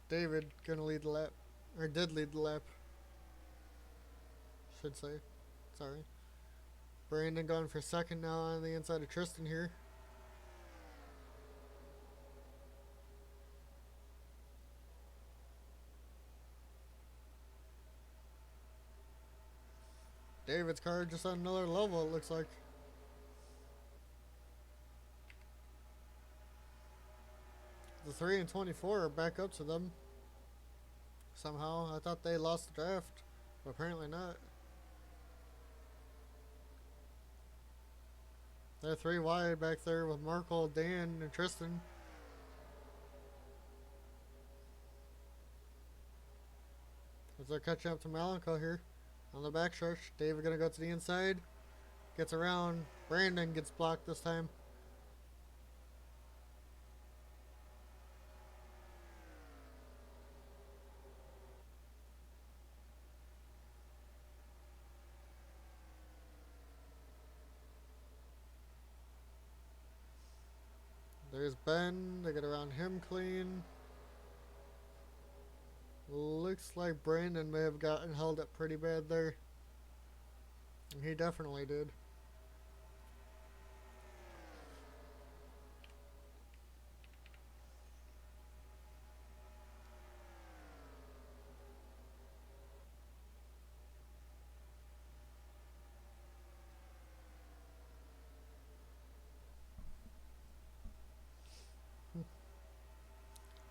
David gonna lead the lap. Or did lead the lap. Should say. Sorry. Brandon going for second now on the inside of Tristen here. David's car just on another level, it looks like. The 3 and 24 are back up to them. Somehow. I thought they lost the draft, but apparently not. They're 3 wide back there with Markel, Dan, and Tristen. As they're catching up to Malenko here on the backstretch. David gonna go to the inside. Gets around. Brandon gets blocked this time. There's Ben. They get around him clean. Looks like Brandon may have gotten held up pretty bad there. And he definitely did.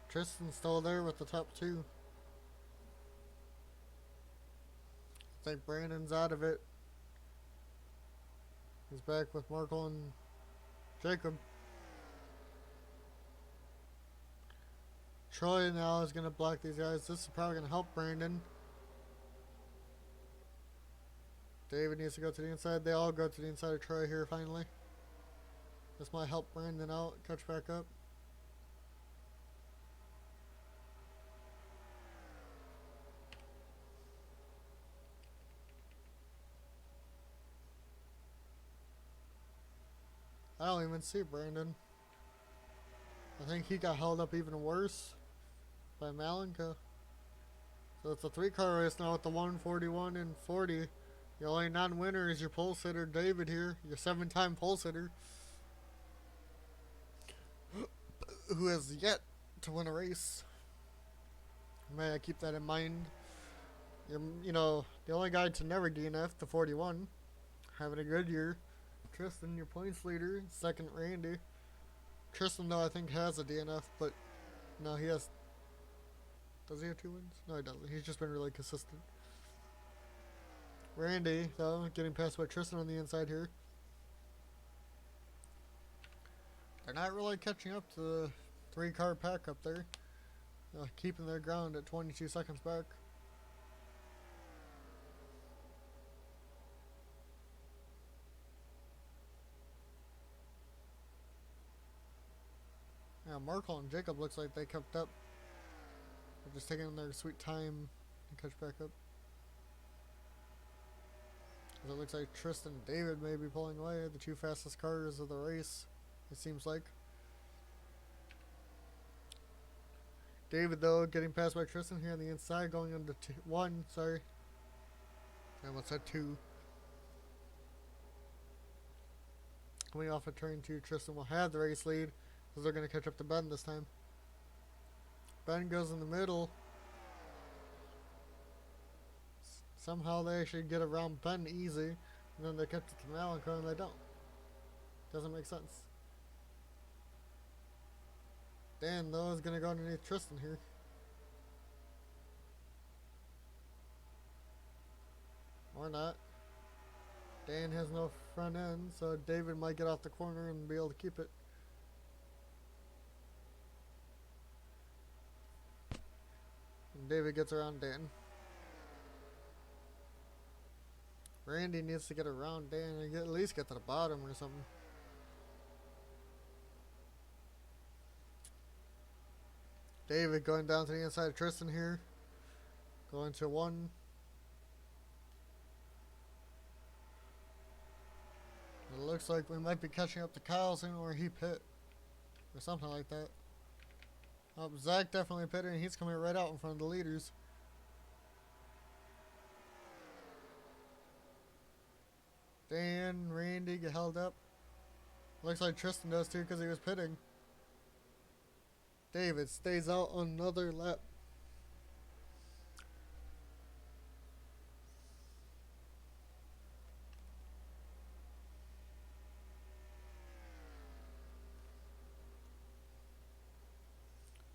Tristan's still there with the top 2. I think Brandon's out of it. He's back with Markel and Jacob. Troy now is going to block these guys. This is probably going to help Brandon. David needs to go to the inside. They all go to the inside of Troy here finally. This might help Brandon out, catch back up. I don't even see Brandon. I think he got held up even worse by Malenko. So it's a 3-car race now with the 141 and 40. The only non-winner is your pole sitter, David here. Your 7-time pole sitter. Who has yet to win a race. May I keep that in mind. You know, the only guy to never DNF, the 41. Having a good year. Tristen, your points leader. Second, Randy. Tristen, though, I think has a DNF, but no, he has. Does he have 2 wins? No, he doesn't. He's just been really consistent. Randy, though, getting past by Tristen on the inside here. They're not really catching up to the 3-car pack up there. Keeping their ground at 22 seconds back. Yeah, Markel and Jacob looks like they kept up. They're just taking their sweet time to catch back up. As it looks like Tristen and David may be pulling away, the 2 fastest cars of the race, it seems like. David, though, getting passed by Tristen here on the inside, going into 1, sorry. I almost said 2. Coming off of turn 2, Tristen will have the race lead. Because they're going to catch up to Ben this time. Ben goes in the middle. Somehow they actually get around Ben easy. And then they catch it to Malenko and they don't. Doesn't make sense. Dan, though, is going to go underneath Tristen here. Or not. Dan has no front end, so David might get off the corner and be able to keep it. And David gets around Dan. Randy needs to get around Dan and at least get to the bottom or something. David going down to the inside of Tristen here. Going to one. It looks like we might be catching up to Kyle soon, or he pit. Or something like that. Oh, Zach definitely pitted, and he's coming right out in front of the leaders. Dan, Randy get held up. Looks like Tristen does too because he was pitting. David stays out another lap.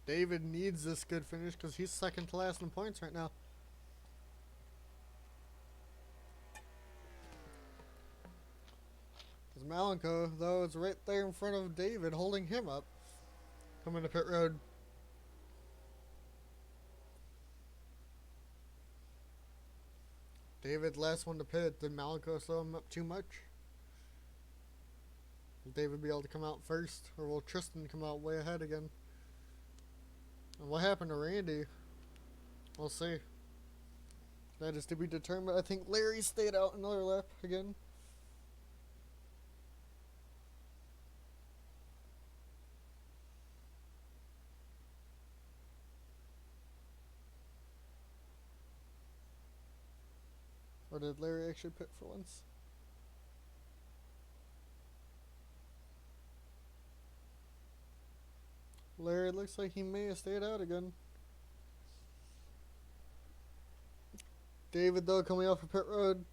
David needs this good finish because he's second to last in points right now. Because Malenko, though, is right there in front of David, holding him up. Coming to pit road. David, last one to pit. Did Malenko slow him up too much? Will David be able to come out first? Or will Tristen come out way ahead again? And what happened to Randy? We'll see. That is to be determined. I think Larry stayed out another lap again. Or did Larry actually pit for once? Larry looks like he may have stayed out again. David, though, coming off of pit road.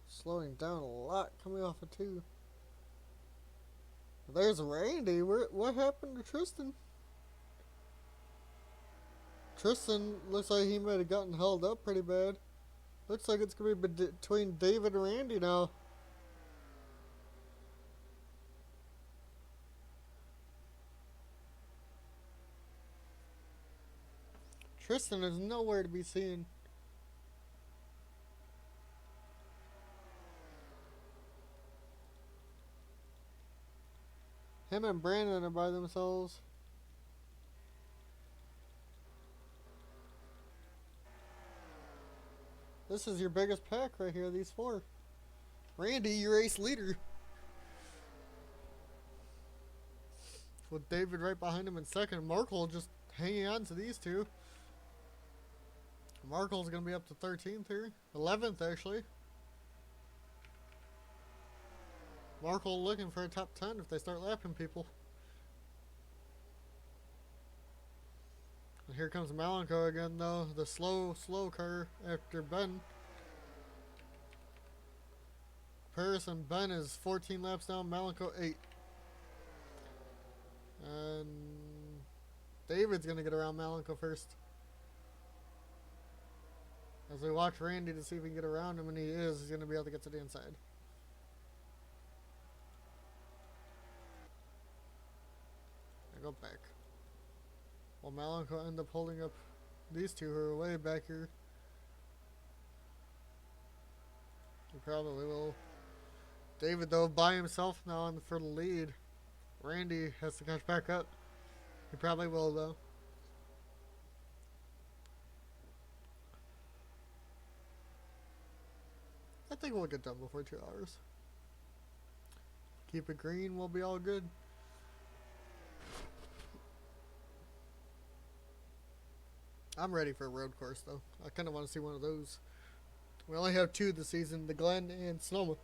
Slowing down a lot, coming off of 2. There's Randy. What happened to Tristen? Tristen looks like he might have gotten held up pretty bad. Looks like it's going to be between David and Randy now. Tristen is nowhere to be seen. Him and Brandon are by themselves. This is your biggest pack right here, these 4. Randy, your ace leader. With David right behind him in second. Markel just hanging on to these 2. Markel's going to be up to 13th here. 11th, actually. Markel looking for a top 10 if they start lapping people. And here comes Malenko again, though. The slow car after Ben. Paris and Ben is 14 laps down. Malenko 8. And David's going to get around Malenko first. As we watch Randy to see if we can get around him, and he is, he's going to be able to get to the inside. I go back. Well, Malenko end up holding up these 2 who are way back here. He probably will. David, though, by himself now for the lead. Randy has to catch back up. He probably will, though. I think we'll get done before 2 hours. Keep it green, we'll be all good. I'm ready for a road course, though. I kind of want to see one of those. We only have 2 this season, the Glen and Sonoma.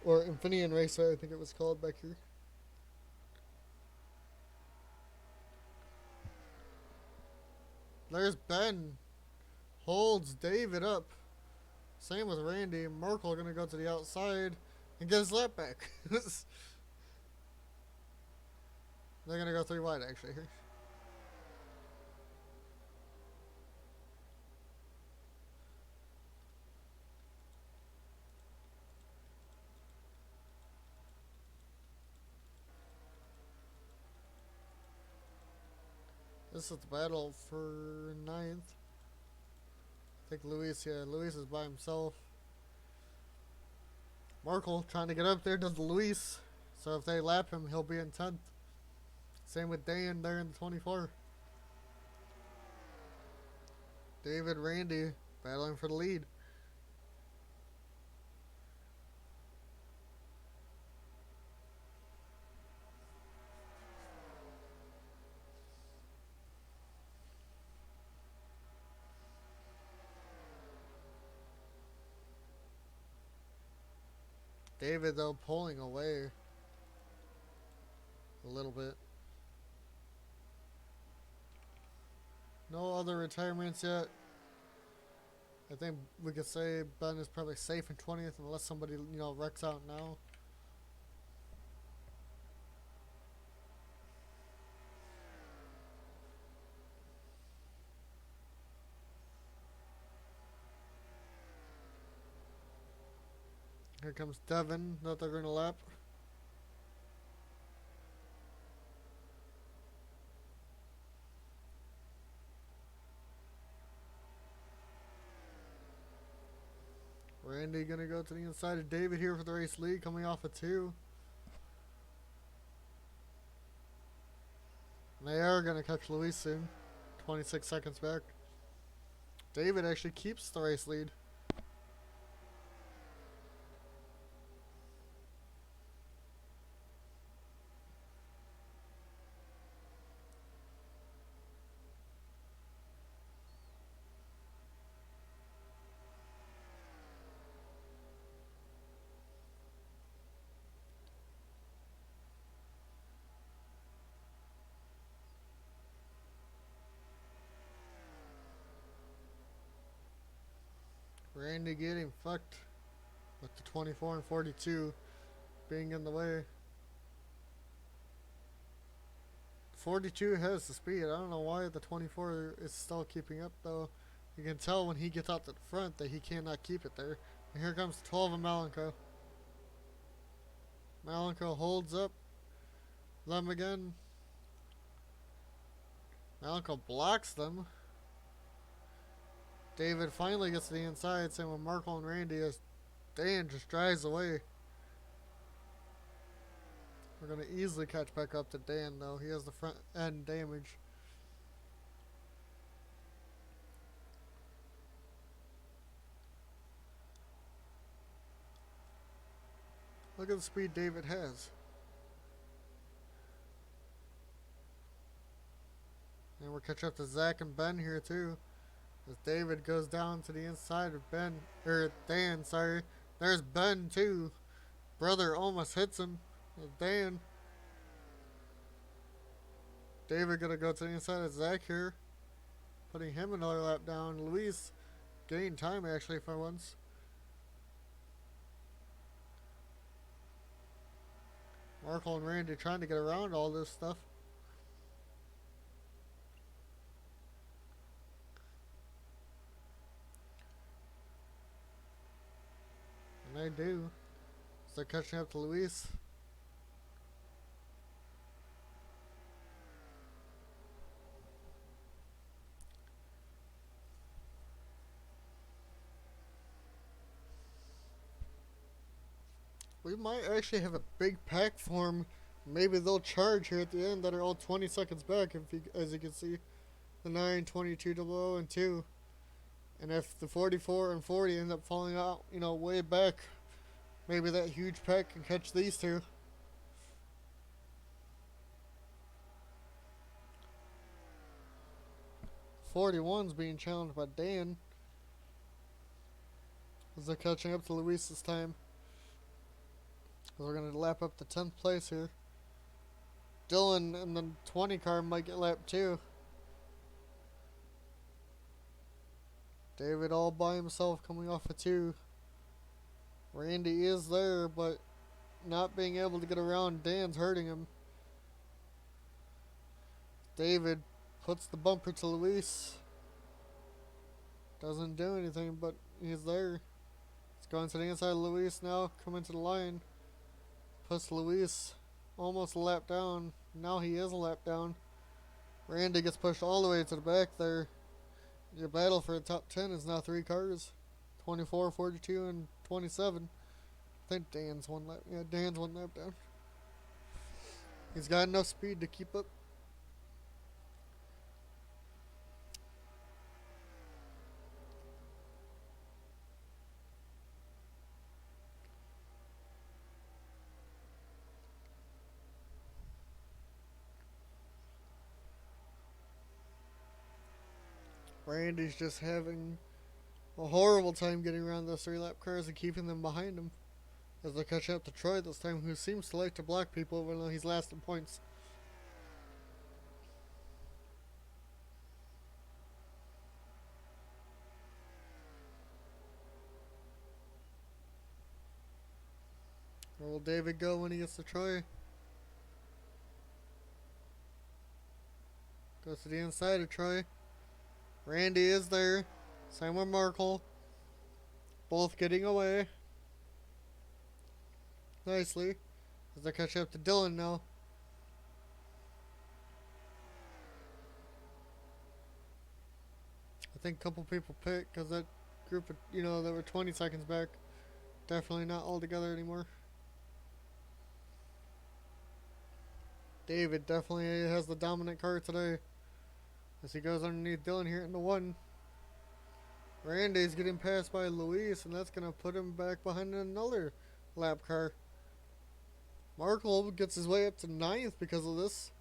Or Infineon Racer, I think it was called back here. There's Ben. Holds David up. Same with Randy. Markel gonna go to the outside and get his lap back. They're gonna go 3 wide actually here. This is the battle for 9th. I think Luis is by himself. Markel trying to get up there to the Luis. So if they lap him, he'll be in 10th. Same with Dan there in the 24. David, Randy battling for the lead. David, though, pulling away a little bit. No other retirements yet. I think we could say Ben is probably safe in 20th unless somebody, wrecks out now. Here comes Devin that they're going to lap. Randy going to go to the inside of David here for the race lead, coming off a 2. And they are going to catch Luis soon. 26 seconds back. David actually keeps the race lead. Randy getting fucked with the 24 and 42 being in the way. 42 has the speed. I don't know why the 24 is still keeping up though. You can tell when he gets out to the front that he cannot keep it there. And here comes 12 of Malenko. Malenko holds up them again. Malenko blocks them. David finally gets to the inside, same with Markel and Randy as Dan just drives away. We're going to easily catch back up to Dan though. He has the front end damage. Look at the speed David has. And we're catching up to Zach and Ben here too. As David goes down to the inside of Dan, sorry. There's Ben too. Brother almost hits him. Dan. David gonna go to the inside of Zach here. Putting him another lap down. Luis gained time actually for once. Markel and Randy trying to get around all this stuff. And they do. So they're catching up to Luis. We might actually have a big pack form. Maybe they'll charge here at the end that are all 20 seconds back, as you can see. The 9, 22, 00, and 2. And if the 44 and 40 end up falling out, way back, maybe that huge pack can catch these two. '41's being challenged by Dan. As they're catching up to Luis this time. We're going to lap up to 10th place here. Dylan and the 20 car might get lapped too. David all by himself coming off a 2. Randy is there, but not being able to get around Dan's hurting him. David puts the bumper to Luis. Doesn't do anything, but he's there. He's going to the inside of Luis now, coming to the line. Puts Luis almost a lap down. Now he is a lap down. Randy gets pushed all the way to the back there. Your battle for the top 10 is now 3 cars. 24, 42, and 27. I think Dan's one lap. Yeah, Dan's one lap down. He's got enough speed to keep up. Randy's just having a horrible time getting around those 3-lap cars and keeping them behind him as they catch up to Troy this time, who seems to like to block people even though he's last in points. Where will David go when he gets to Troy? Goes to the inside of Troy. Randy is there. Same with Markel. Both getting away nicely as they catch up to Dylan now. I think a couple people picked because that group of, that were 20 seconds back, definitely not all together anymore. David definitely has the dominant car today as he goes underneath Dylan here into 1. Randy's getting passed by Luis, and that's going to put him back behind another lap car. Markel gets his way up to 9th because of this.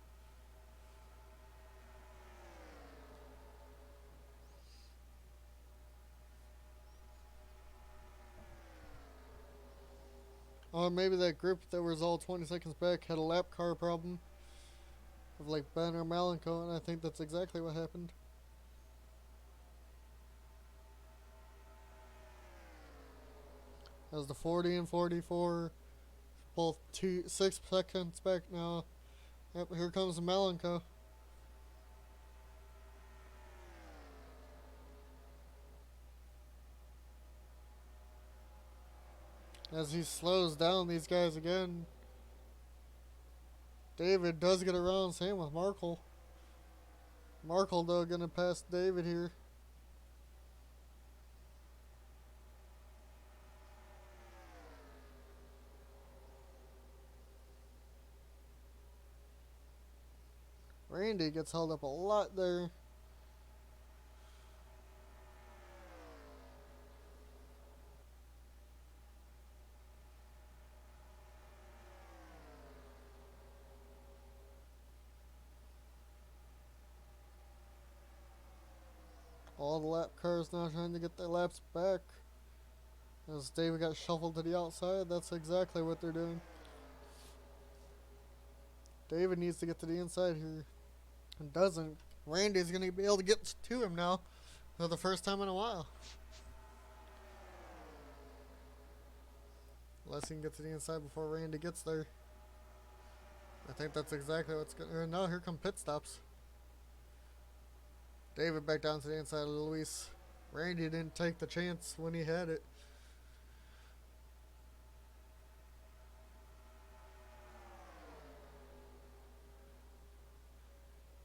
Or maybe that group that was all 20 seconds back had a lap car problem of like Ben or Malenko, and I think that's exactly what happened. As the 40 and 44, both 6 seconds back now. Yep, here comes Malenko. As he slows down these guys again. David does get around, same with Markel. Markel, though, gonna pass David here. Randy gets held up a lot there. All the lap cars now trying to get their laps back. As David got shuffled to the outside, that's exactly what they're doing. David needs to get to the inside here. And doesn't. Randy's going to be able to get to him now for the first time in a while. Unless he can get to the inside before Randy gets there. I think that's exactly what's going to... No, here come pit stops. David back down to the inside of Luis. Randy didn't take the chance when he had it.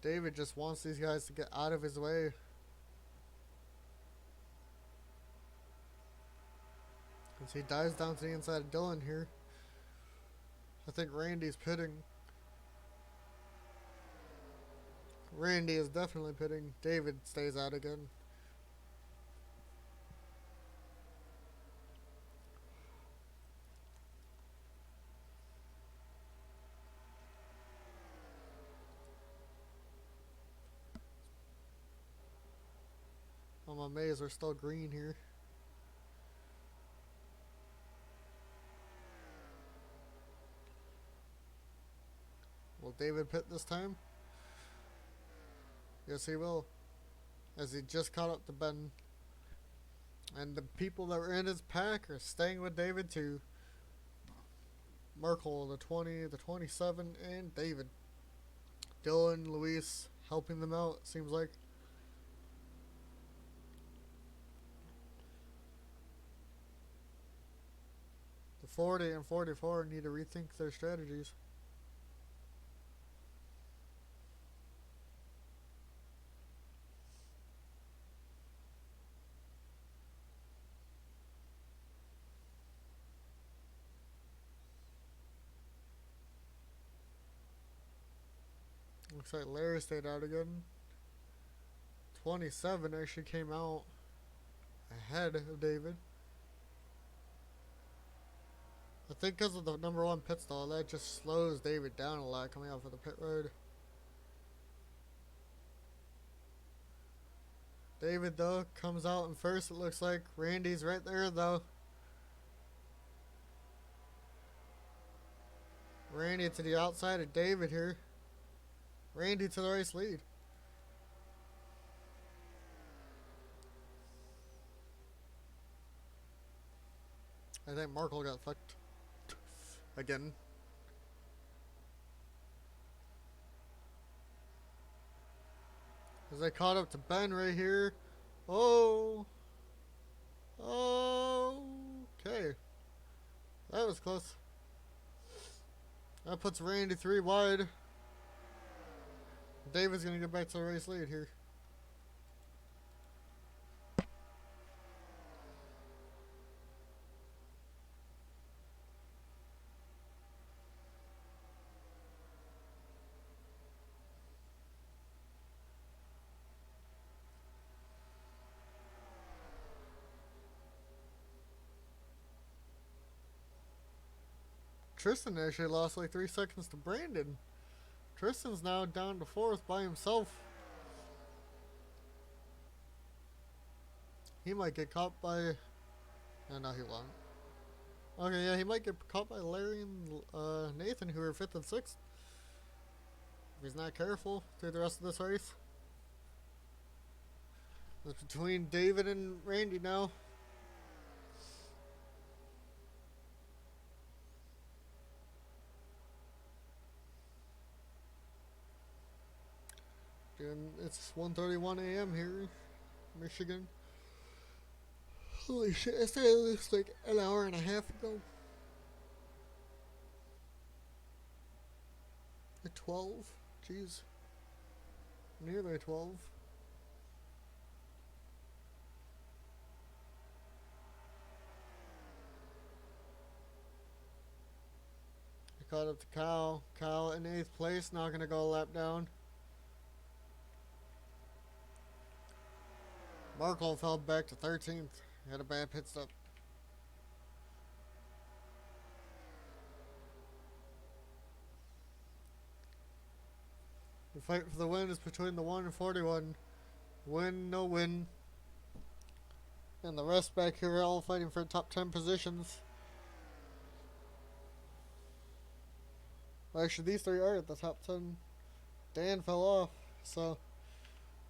David just wants these guys to get out of his way. As he dives down to the inside of Dylan here. I think Randy's pitting. Randy is definitely pitting. David stays out again. I'm amazed we're still green here. Will David pit this time? Yes, he will. As he just caught up to Ben. And the people that were in his pack are staying with David too. Markel, the 20, the 27, and David. Dylan, Luis helping them out, it seems like. The 40 and 44 need to rethink their strategies. Looks like Larry stayed out again. 27 actually came out ahead of David. I think because of the number 1 pit stall, that just slows David down a lot coming off of the pit road. David, though, comes out in first, it looks like. Randy's right there, though. Randy to the outside of David here. Randy to the race lead. I think Markel got fucked again. As they caught up to Ben right here. Oh. Okay. That was close. That puts Randy 3 wide. David's going to get back to the race lead here. Tristen actually lost like 3 seconds to Brandon. Tristan's now down to 4th by himself. He might get caught by... no, he won't. Okay, yeah, he might get caught by Larry and Nathan, who are 5th and 6th. If he's not careful through the rest of this race. It's between David and Randy now. And it's 1:31 a.m. here, Michigan. Holy shit, I started this like an hour and a half ago. At 12? Jeez. Nearly 12. I caught up to Kyle. Kyle in 8th place, not gonna go a lap down. Markel fell back to 13th. Had a bad pit stop. The fight for the win is between the 1 and 41. Win, no win. And the rest back here are all fighting for top 10 positions. Well, actually, these 3 are at the top 10. Dan fell off, so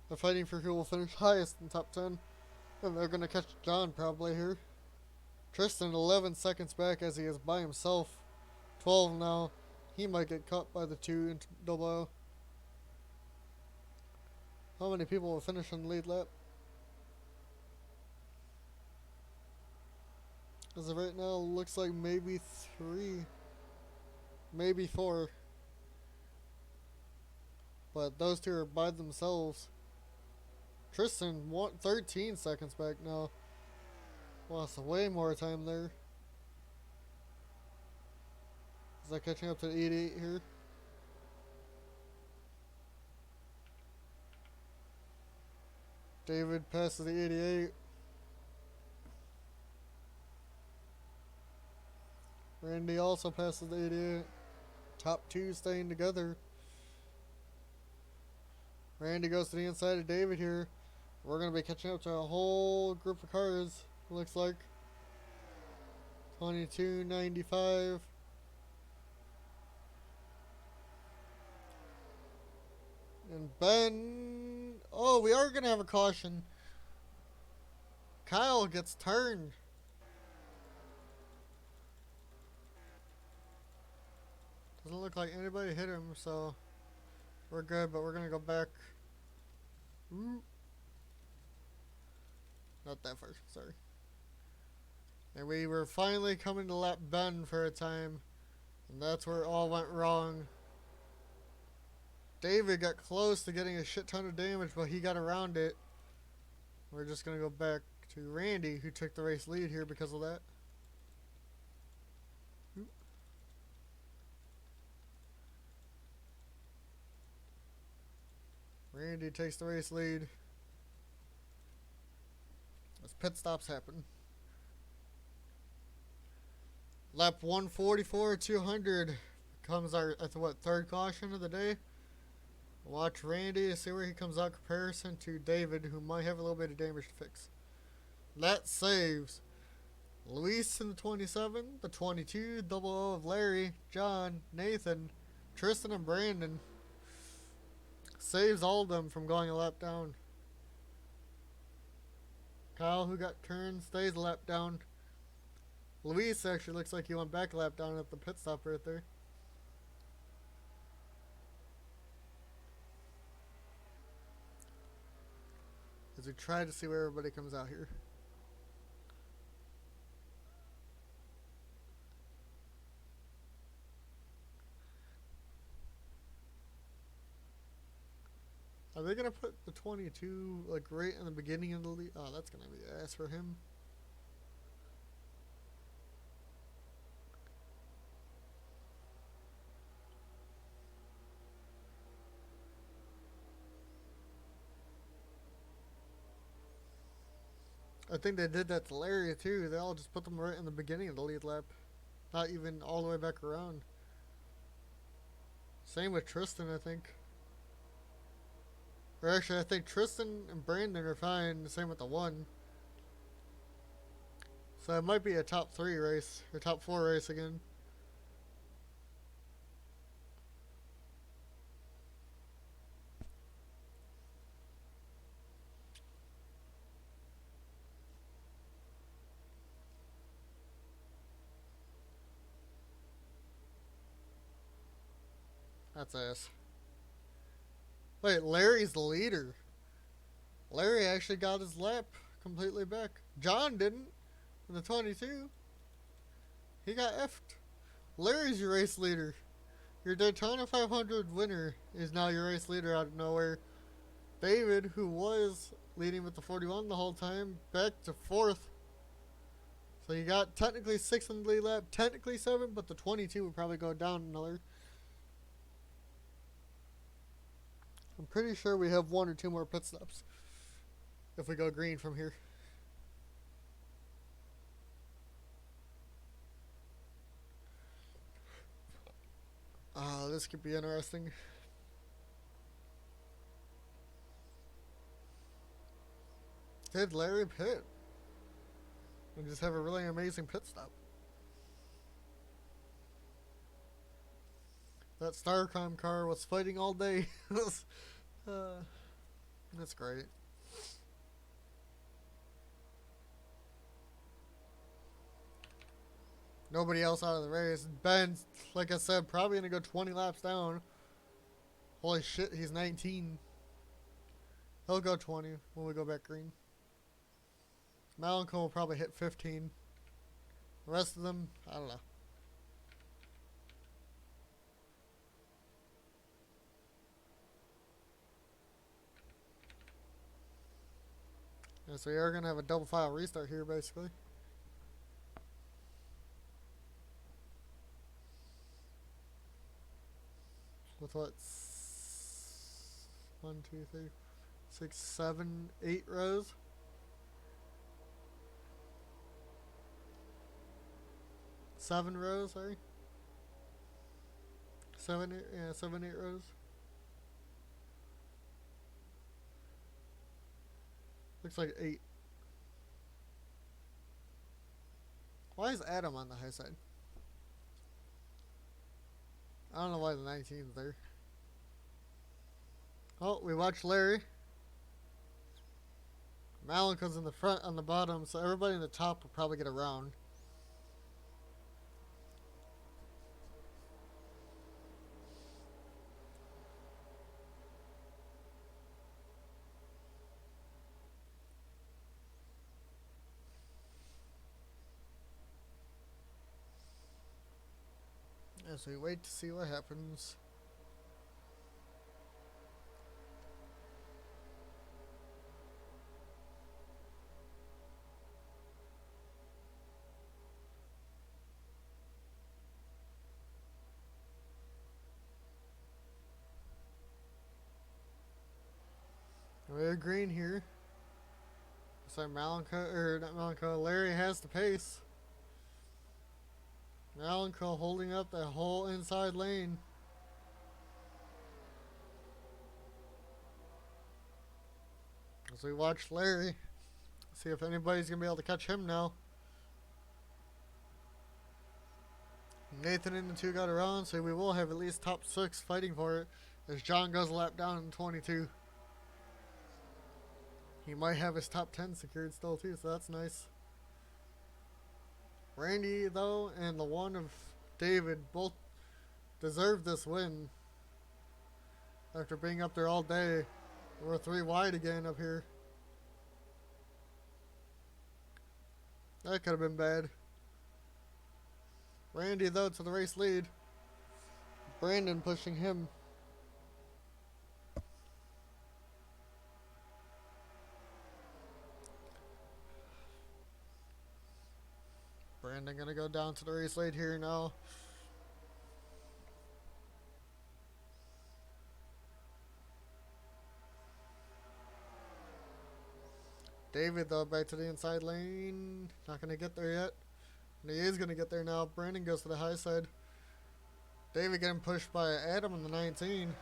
they're fighting for who will finish highest in top 10. And they're going to catch John probably here. Tristen 11 seconds back as he is by himself. 12 now. He might get caught by the 2 in double O. How many people will finish on the lead lap? As of right now, looks like maybe 3. Maybe 4. But those 2 are by themselves. Tristen, 13 seconds back now. Lost way more time there. Is that catching up to 88 here? David passes the 88. Randy also passes the 88. Top 2 staying together. Randy goes to the inside of David here. We're going to be catching up to a whole group of cars, looks like. 22.95. And Ben... Oh, we are going to have a caution. Kyle gets turned. Doesn't look like anybody hit him, so we're good, but we're gonna go back. Ooh. Not that far, sorry. And we were finally coming to lap bend for a time, and that's where it all went wrong. David got close to getting a shit ton of damage, but he got around it. We're just gonna go back to Randy, who took the race lead here because of that. Oop. Randy takes the race lead as pit stops happen. Lap 144, 200 comes our, third caution of the day. Watch Randy to see where he comes out comparison to David, who might have a little bit of damage to fix. That saves Luis in the 27, the 22, double O of Larry, John, Nathan, Tristen, and Brandon. Saves all of them from going a lap down. Kyle, who got turned, stays a lap down. Luis actually looks like he went back a lap down at the pit stop right there. As we try to see where everybody comes out here. Are they gonna put the 22 like right in the beginning of the lead? Oh, that's gonna be ass for him. I think they did that to Larry too. They all just put them right in the beginning of the lead lap. Not even all the way back around. Same with Tristen, I think. Or actually, I think Tristen and Brandon are fine. Same with the 1. So it might be a top 3 race. Or top 4 race again. That's ass. Wait, Larry's the leader. Larry actually got his lap completely back. John didn't. In the 22. He got effed. Larry's your race leader. Your Daytona 500 winner is now your race leader out of nowhere. David, who was leading with the 41 the whole time, back to 4th. So you got technically 6 in the lead lap, technically 7, but the 22 would probably go down another. I'm pretty sure we have 1 or 2 more pit stops if we go green from here. This could be interesting. Did Larry pit? And just have a really amazing pit stop. That Starcom car was fighting all day. That's great. Nobody else out of the race. Ben, like I said, probably going to go 20 laps down. Holy shit, he's 19. He'll go 20 when we go back green. Malenko will probably hit 15. The rest of them, I don't know. Yeah, so we are going to have a double file restart here, basically. With what? 1, 2, 3, 6, 7, 8 rows. 7 rows, sorry. 7, 8, yeah, 7, 8 rows. Looks like 8. Why is Adam on the high side? I don't know why the 19's there. Oh, we watched Larry. Malenko's in the front on the bottom, so everybody in the top will probably get around. As we wait to see what happens. We're green here. So Malenko, or not Malenko, Larry has the pace. Malenko holding up that whole inside lane. As we watch Larry, see if anybody's going to be able to catch him now. Nathan and the two got around, so we will have at least top 6 fighting for it. As John goes a lap down in 22. He might have his top 10 secured still too, so that's nice. Randy, though, and the one of David both deserve this win. After being up there all day. We're 3 wide again up here. That could have been bad. Randy, though, to the race lead. Brandon pushing him. Brandon gonna go down to the race lead here now. David, though, back to the inside lane. Not gonna get there yet. And he is gonna get there now. Brandon goes to the high side. David getting pushed by Adam in the 19.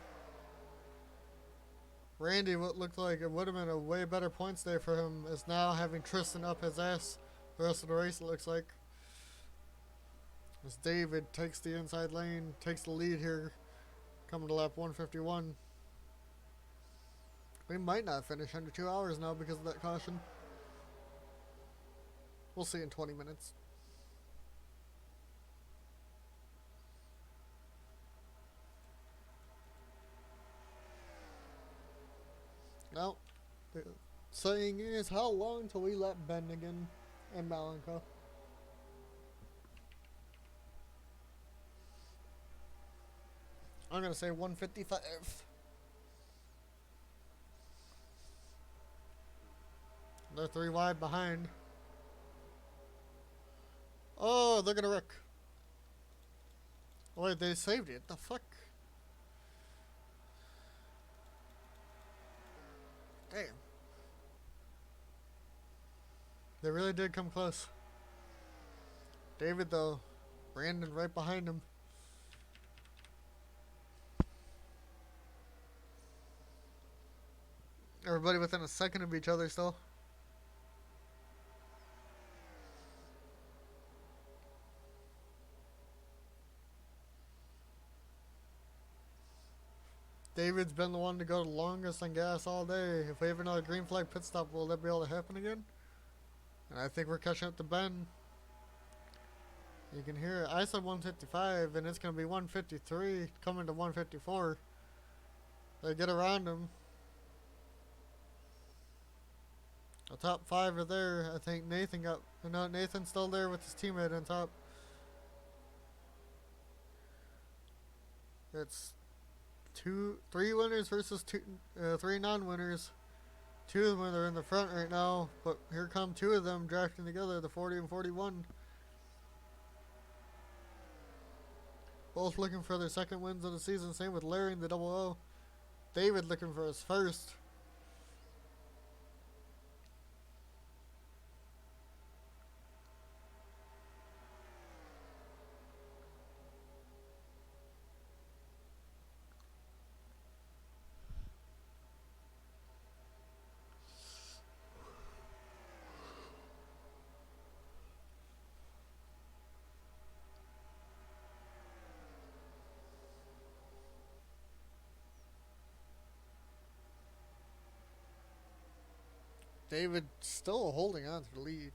Randy, what looked like it would have been a way better points day for him, is now having Tristen up his ass the rest of the race, it looks like. As David takes the inside lane, takes the lead here, coming to lap 151. We might not finish under 2 hours now because of that caution. We'll see in 20 minutes. Now, the saying is, how long till we let Bennigan and Malenko? I'm going to say 155. They're 3 wide behind. Oh, they're going to wreck. Wait, they saved it. The fuck? Damn. They really did come close. David, though. Brandon right behind him. Everybody within a second of each other still. David's been the one to go the longest on gas all day. If we have another green flag pit stop, will that be able to happen again? And I think we're catching up to Ben. You can hear it. I said 155, and it's going to be 153, coming to 154. They get around him. The top 5 are there. I think Nathan got... No, Nathan's still there with his teammate on top. It's 3 winners versus 3 non-winners. 2 of them are in the front right now, but here come 2 of them drafting together, the 40 and 41. Both looking for their second wins of the season. Same with Larry in the double O. David looking for his first. David still holding on to the lead.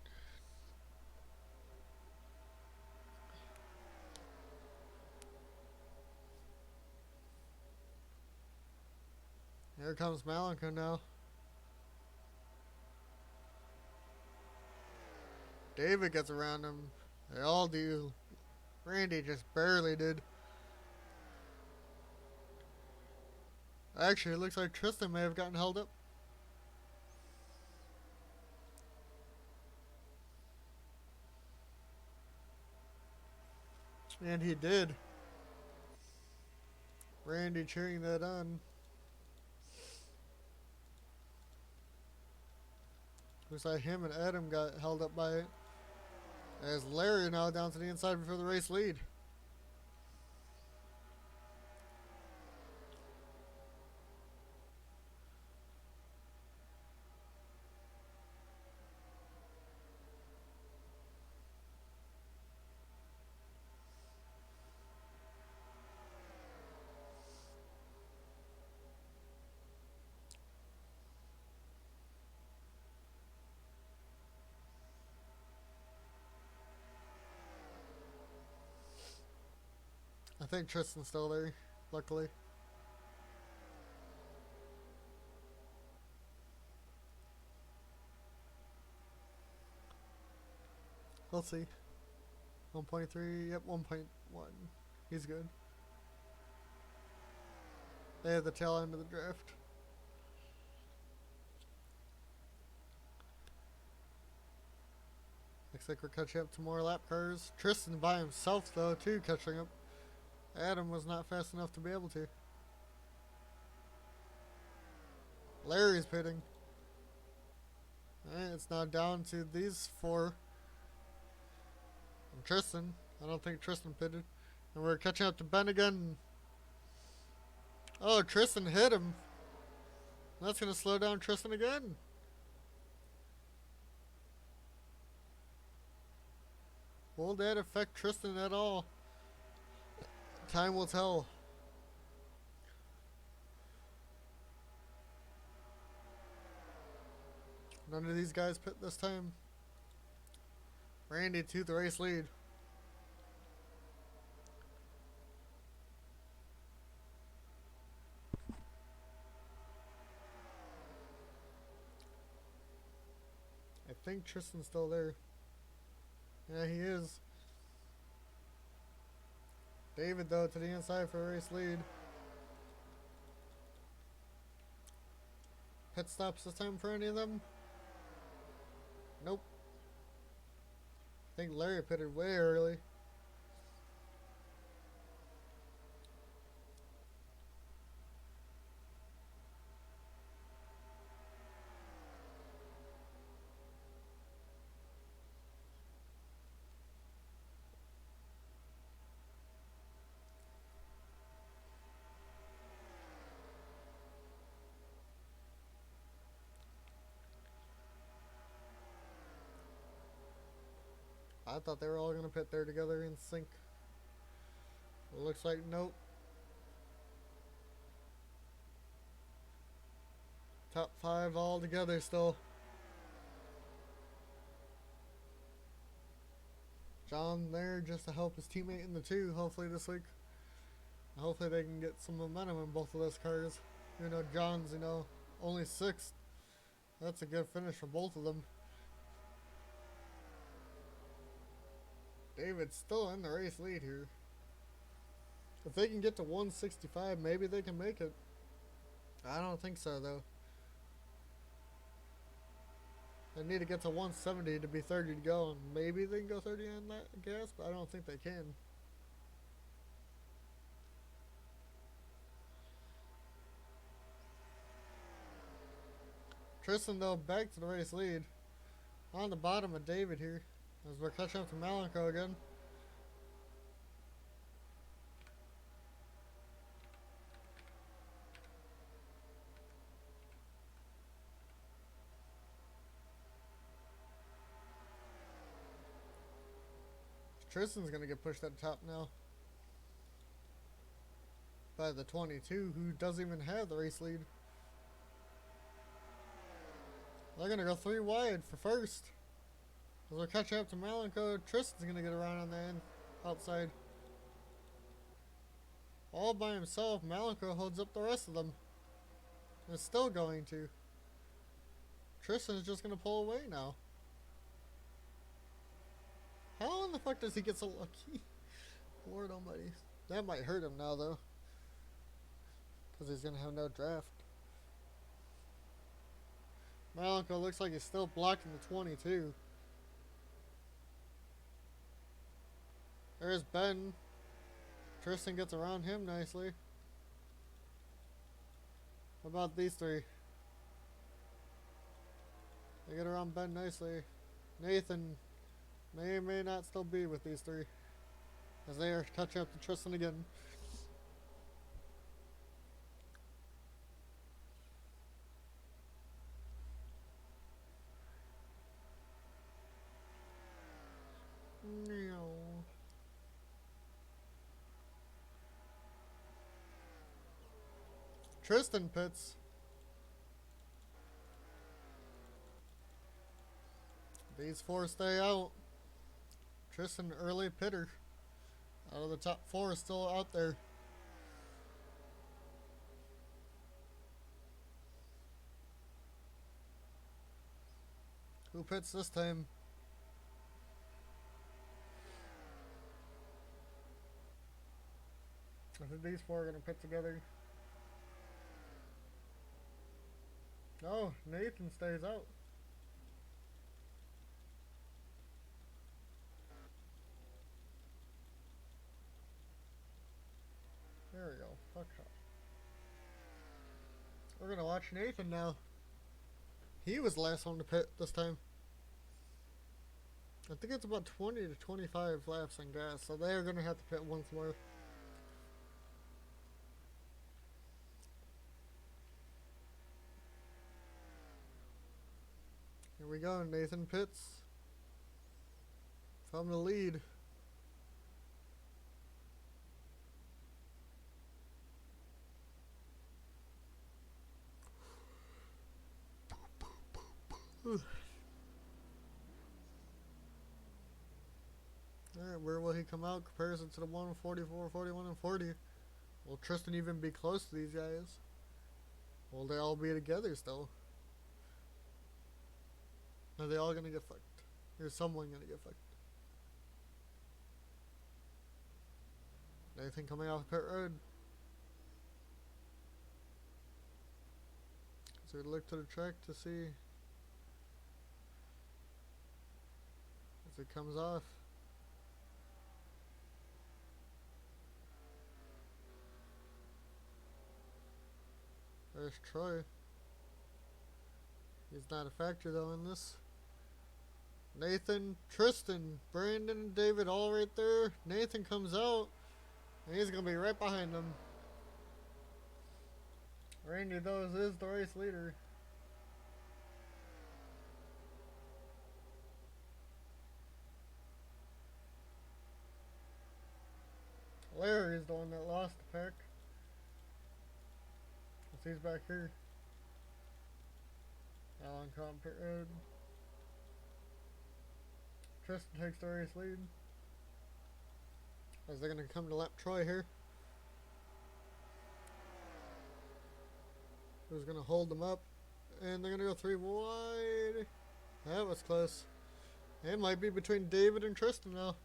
Here comes Malenko now. David gets around him. They all do. Randy just barely did. Actually, it looks like Tristen may have gotten held up. And he did. Randy cheering that on. Looks like him and Adam got held up by it. As Larry now down to the inside for the race lead. I think Tristan's still there, luckily. Let's see. 1.3, yep, 1.1. He's good. They have the tail end of the draft. Looks like we're catching up to more lap cars. Tristen by himself, though, too, catching up. Adam was not fast enough to be able to. Larry's pitting. Alright, it's now down to these four. And Tristen. I don't think Tristen pitted. And we're catching up to Ben again. Oh, Tristen hit him. That's going to slow down Tristen again. Will that affect Tristen at all? Time will tell. None of these guys pit this time. Randy to the race lead. I think Tristan's still there. Yeah, he is. David, though, to the inside for a race lead. Pit stops this time for any of them? Nope. I think Larry pitted way early. I thought they were all going to pit there together in sync. It looks like nope. Top 5 all together still. John there just to help his teammate in the 2, hopefully this week. Hopefully they can get some momentum in both of those cars. You know, John's, only 6th. That's a good finish for both of them. David's still in the race lead here. If they can get to 165, maybe they can make it. I don't think so, though. They need to get to 170 to be 30 to go, and maybe they can go 30 on that gas, but I don't think they can. Tristen, though, back to the race lead. On the bottom of David here. As we're catching up to Malenko again. Tristan's going to get pushed at the top now. By the 22, who doesn't even have the race lead. They're gonna go 3 wide for first. As we're catching up to Malenko, Tristan's gonna get around on the end, outside. All by himself, Malenko holds up the rest of them. And is still going to. Tristan's just gonna pull away now. How in the fuck does he get so lucky? Lord almighty. That might hurt him now though. Because he's gonna have no draft. Malenko looks like he's still blocking the 22. There's Ben. Tristen gets around him nicely. What about these three? They get around Ben nicely. Nathan may not still be with these three. As they are catching up to Tristen again. No. Tristen pits. These 4 stay out. Tristen early pitter. Out of the top 4 is still out there. Who pits this time? I think these 4 are going to pit together. No, Nathan stays out. There we go. Fuck off. We're going to watch Nathan now. He was the last one to pit this time. I think it's about 20 to 25 laps on gas, so they are going to have to pit once more. Here we go, Nathan pits. From the lead. Alright, where will he come out? Comparison to the 144, 41, and 40. Will Tristen even be close to these guys? Will they all be together still? Are they all gonna get fucked? Or someone gonna get fucked? Anything coming off pit road? So we look to the track to see as it comes off. There's Troy. He's not a factor though in this. Nathan, Tristen, Brandon, and David all right there. Nathan comes out, and he's going to be right behind them. Randy, though, is the race leader. Larry is the one that lost the pack. He's back here. Malenko on pit road. Tristen takes the race lead. As they're going to come to lap Troy here. Who's going to hold them up. And they're going to go 3 wide. That was close. It might be between David and Tristen now.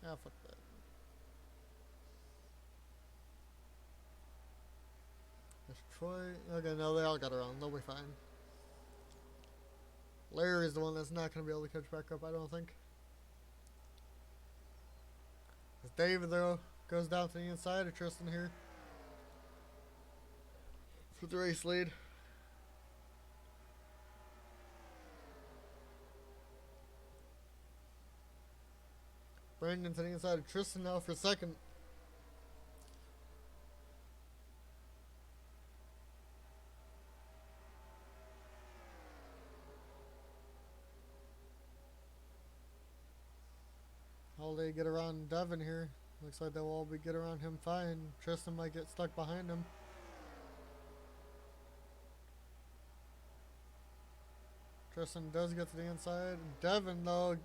Ah, fuck that. There's Troy. Okay, no, they all got around. They'll be fine. Larry's the one that's not going to be able to catch back up, I don't think. As David, though, goes down to the inside of Tristen here. For the race lead. Brandon to the inside of Tristen now for second. How they get around Devin here? Looks like they'll all get around him fine. Tristen might get stuck behind him. Tristen does get to the inside. Devin though,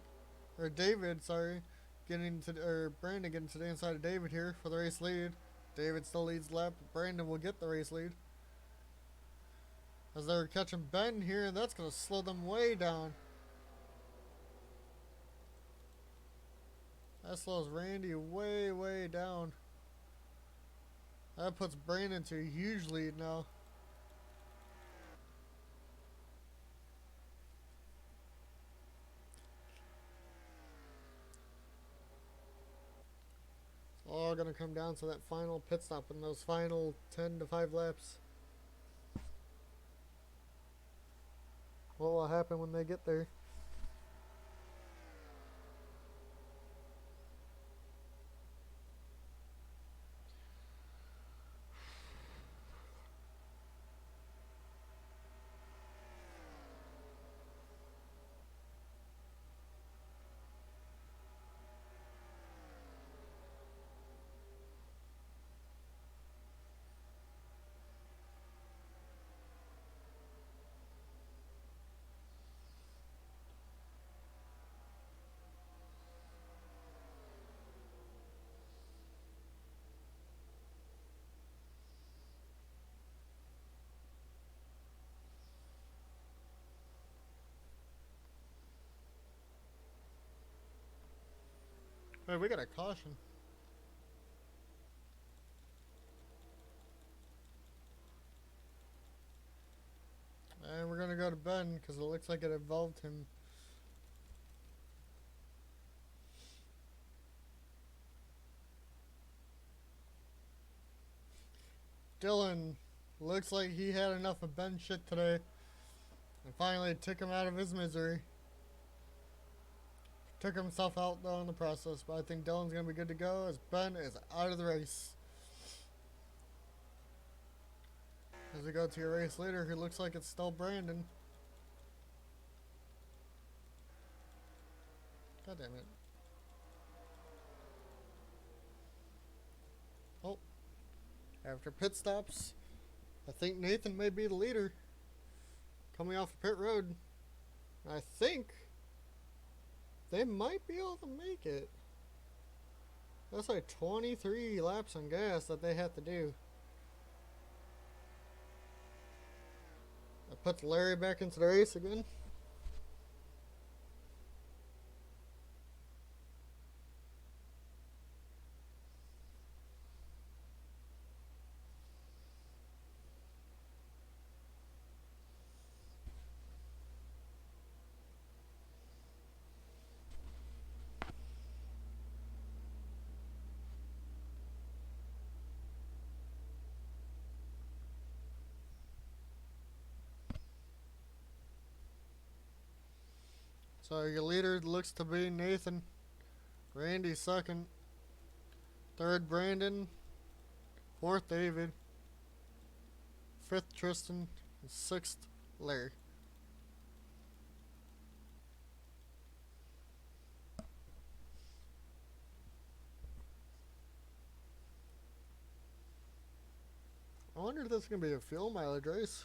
or David, sorry, Brandon getting to the inside of David here for the race lead. David still leads the lap. Brandon will get the race lead. As they're catching Ben here, and that's going to slow them way down. That slows Randy way, way down. That puts Brandon to a huge lead now. It's all going to come down to that final pit stop in those final 10 to 5 laps. What will happen when they get there? Hey, we got a caution. And we're going to go to Ben because it looks like it involved him. Dylan looks like he had enough of Ben's shit today and finally took him out of his misery. Took himself out though in the process, but I think Dylan's going to be good to go as Ben is out of the race. As we go to your race leader, who looks like it's still Brandon. God damn it. Oh. After pit stops, I think Nathan may be the leader. Coming off the pit road. I think they might be able to make it. That's like 23 laps on gas that they have to do. That puts Larry back into the race again. So your leader looks to be Nathan. Randy second. Third Brandon. Fourth David. Fifth Tristen. And sixth Larry. I wonder if this is going to be a fuel mileage race.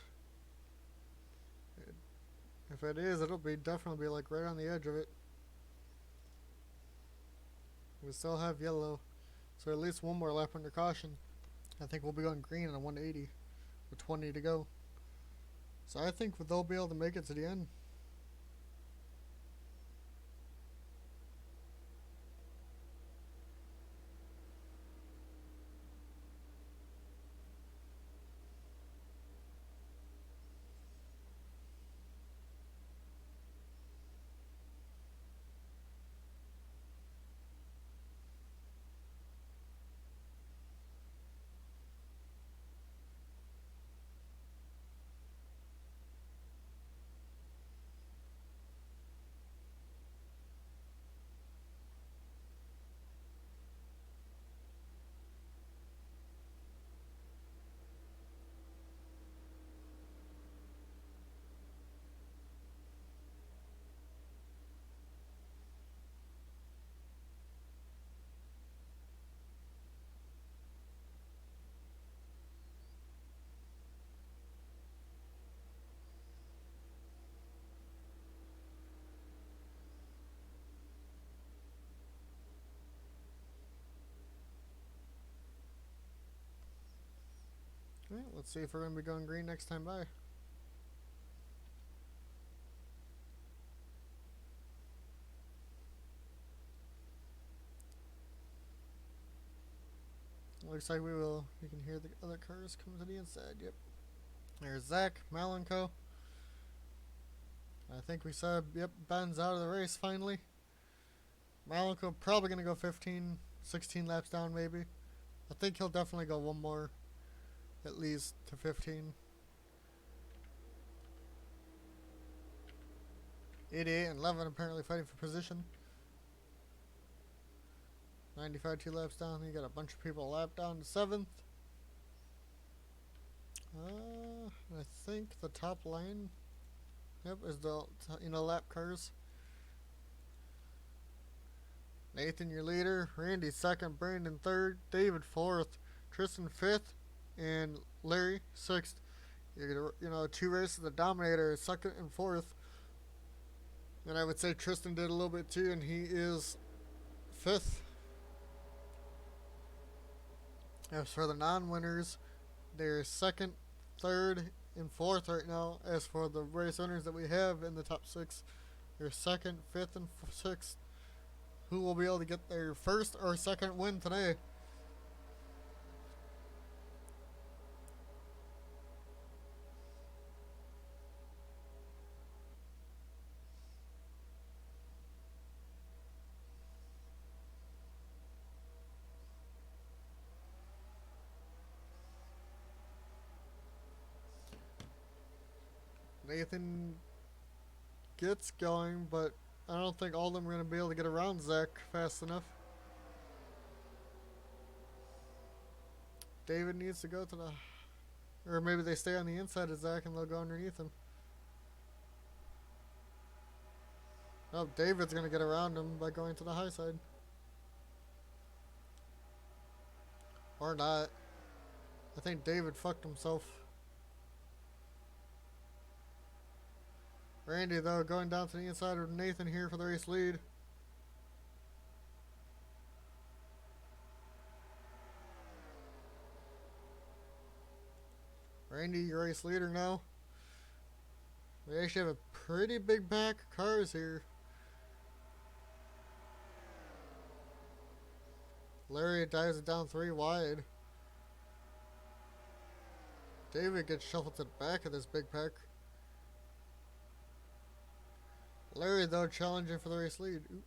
If it is, it'll be definitely be like right on the edge of it. We still have yellow, so at least one more lap under caution. I think we'll be going green on 180 with 20 to go. So I think they'll be able to make it to the end. Alright, let's see if we're going to be going green next time by. Looks like we will. You can hear the other cars coming to the inside. Yep. There's Zach, Malenko. I think we saw, yep, Ben's out of the race finally. Malenko probably going to go 15, 16 laps down maybe. I think he'll definitely go one more, at least, to 15. 88 and 11 apparently fighting for position. 95 2 laps down. You got a bunch of people a lap down to 7th. I think the top line, yep, is the lap cars. Nathan, your leader. Randy, 2nd. Brandon, 3rd. David, 4th. Tristen, 5th. And Larry, 6th. You're gonna, 2 races. The Dominator is 2nd and 4th. And I would say Tristen did a little bit too, and he is 5th. As for the non-winners, they're 2nd, 3rd, and 4th right now. As for the race winners that we have in the top 6, they're 2nd, 5th, and 6th. Who will be able to get their 1st or 2nd win today? Nathan gets going, but I don't think all of them are going to be able to get around Zach fast enough. David needs to go to the... Or maybe they stay on the inside of Zach and they'll go underneath him. Oh, David's going to get around him by going to the high side. Or not. I think David fucked himself. Randy, though, going down to the inside of Nathan here for the race lead. Randy, your race leader now. We actually have a pretty big pack of cars here. Larry dives it down 3 wide. David gets shuffled to the back of this big pack. Larry, though, challenging for the race lead. Oop.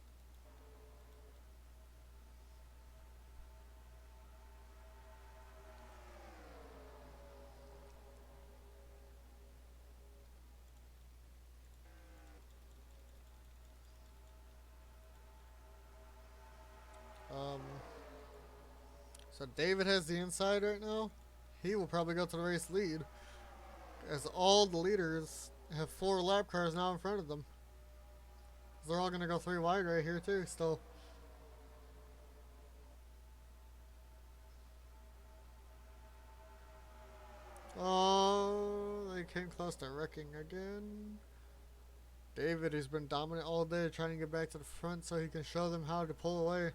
So David has the inside right now. He will probably go to the race lead, as all the leaders have 4 lap cars now in front of them. They're all going to go 3 wide right here too, still. Oh, they came close to wrecking again. David has been dominant all day trying to get back to the front so he can show them how to pull away.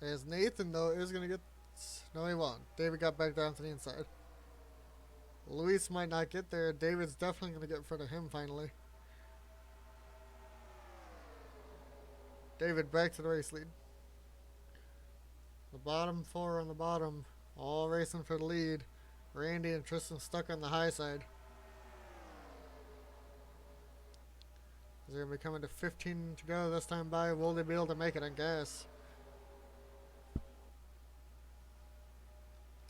As Nathan, though, is going to get... No, he won't. David got back down to the inside. Luis might not get there. David's definitely going to get in front of him finally. David back to the race lead. The bottom 4 on the bottom, all racing for the lead. Randy and Tristen stuck on the high side. They're going to be coming to 15 to go this time by. Will they be able to make it on gas?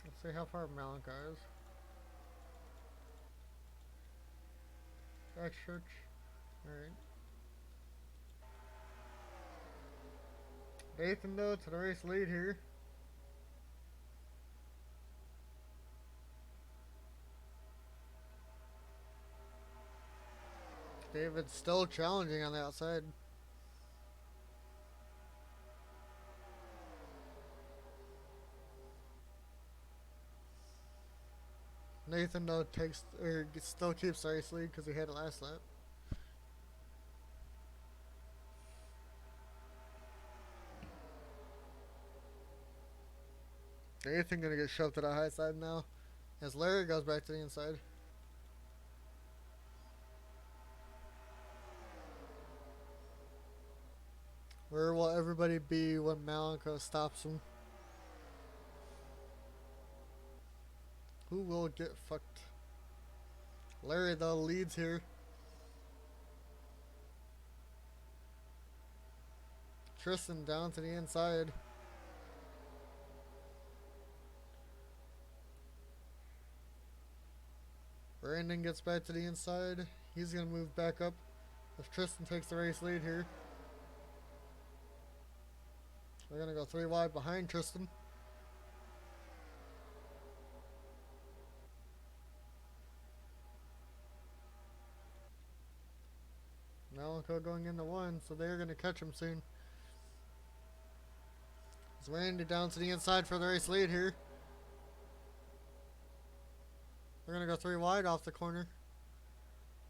Let's see how far Malenko is. Church. Alright. Nathan, though, to the race lead here. David's still challenging on the outside. Nathan, though, still keeps the race lead because he had it last lap. Nathan gonna get shoved to the high side now. As Larry goes back to the inside. Where will everybody be when Malenko stops him? Who will get fucked? Larry though leads here. Tristen down to the inside. Brandon gets back to the inside. He's going to move back up as Tristen takes the race lead here. We're going to go 3 wide behind Tristen. Malenko going into 1, so they're going to catch him soon. It's Randy down to the inside for the race lead here. We're going to go 3 wide off the corner.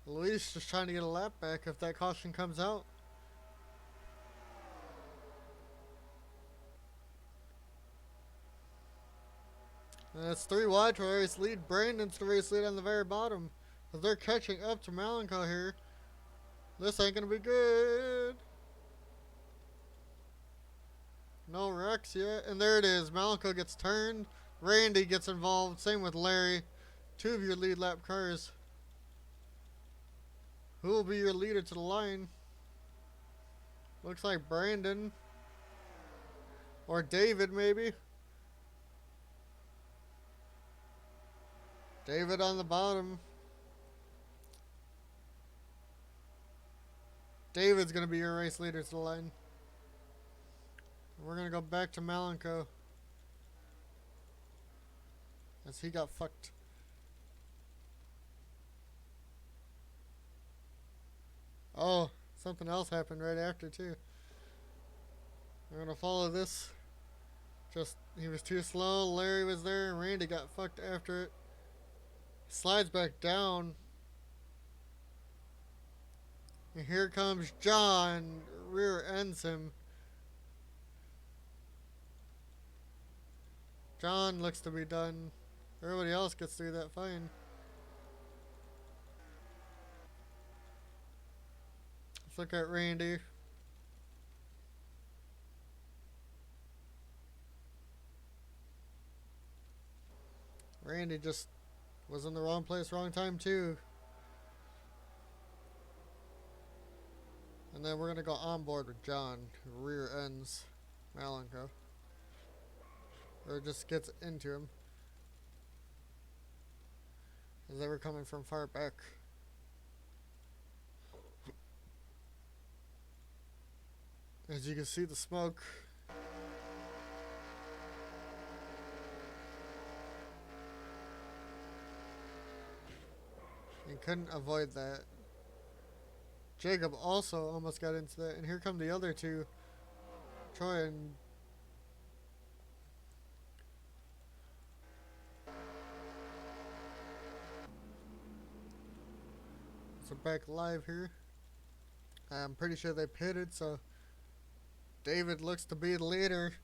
Luis just trying to get a lap back if that caution comes out. And it's 3 wide for the race lead. Brandon's the race lead on the very bottom. As they're catching up to Malenko here. This ain't going to be good. No wrecks yet. And there it is. Malenko gets turned. Randy gets involved. Same with Larry. 2 of your lead lap cars. Who will be your leader to the line? Looks like Brandon. Or David, maybe. David on the bottom. David's going to be your race leader to the line. We're going to go back to Malenko. As he got fucked. Oh, something else happened right after too. We're gonna follow this. Just, he was too slow. Larry was there and Randy got fucked after it. Slides back down. And here comes John. Rear ends him. John looks to be done. Everybody else gets through that fine. Look at Randy. Randy just was in the wrong place, wrong time too. And then we're going to go on board with John, who rear ends Malenko. Or just gets into him. As they were coming from far back. As you can see the smoke. And couldn't avoid that. Jacob also almost got into that. And here come the other 2. Troy and... So back live here. I'm pretty sure they pitted, so... David looks to be the leader.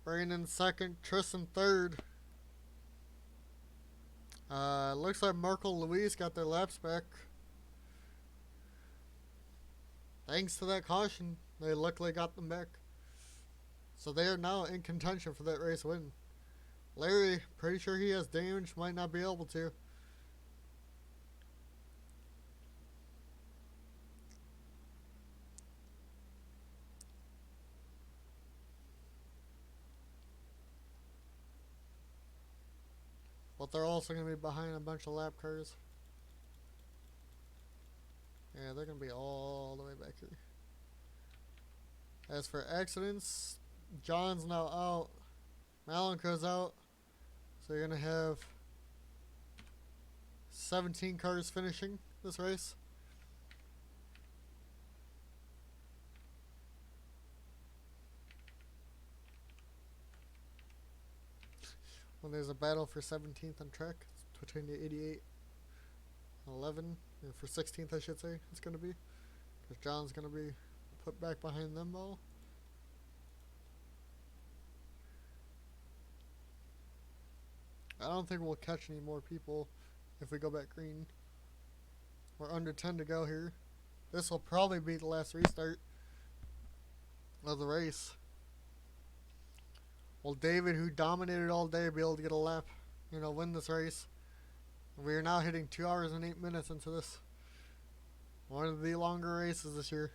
Brandon second. Tristen third. Looks like Markel Luis got their laps back. Thanks to that caution, they luckily got them back. So they are now in contention for that race win. Larry, pretty sure he has damage, might not be able to. But they're also going to be behind a bunch of lap cars. Yeah, they're going to be all the way back here. As for accidents, John's now out. Malenko's out. So you're going to have 17 cars finishing this race. When there's a battle for 17th on track between the 88 and 11, and for 16th I should say it's going to be, because John's going to be put back behind them all. I don't think we'll catch any more people if we go back green. We're under 10 to go here. This will probably be the last restart of the race. Will David, who dominated all day, be able to get a lap, win this race? We are now hitting 2 hours and 8 minutes into this. One of the longer races this year.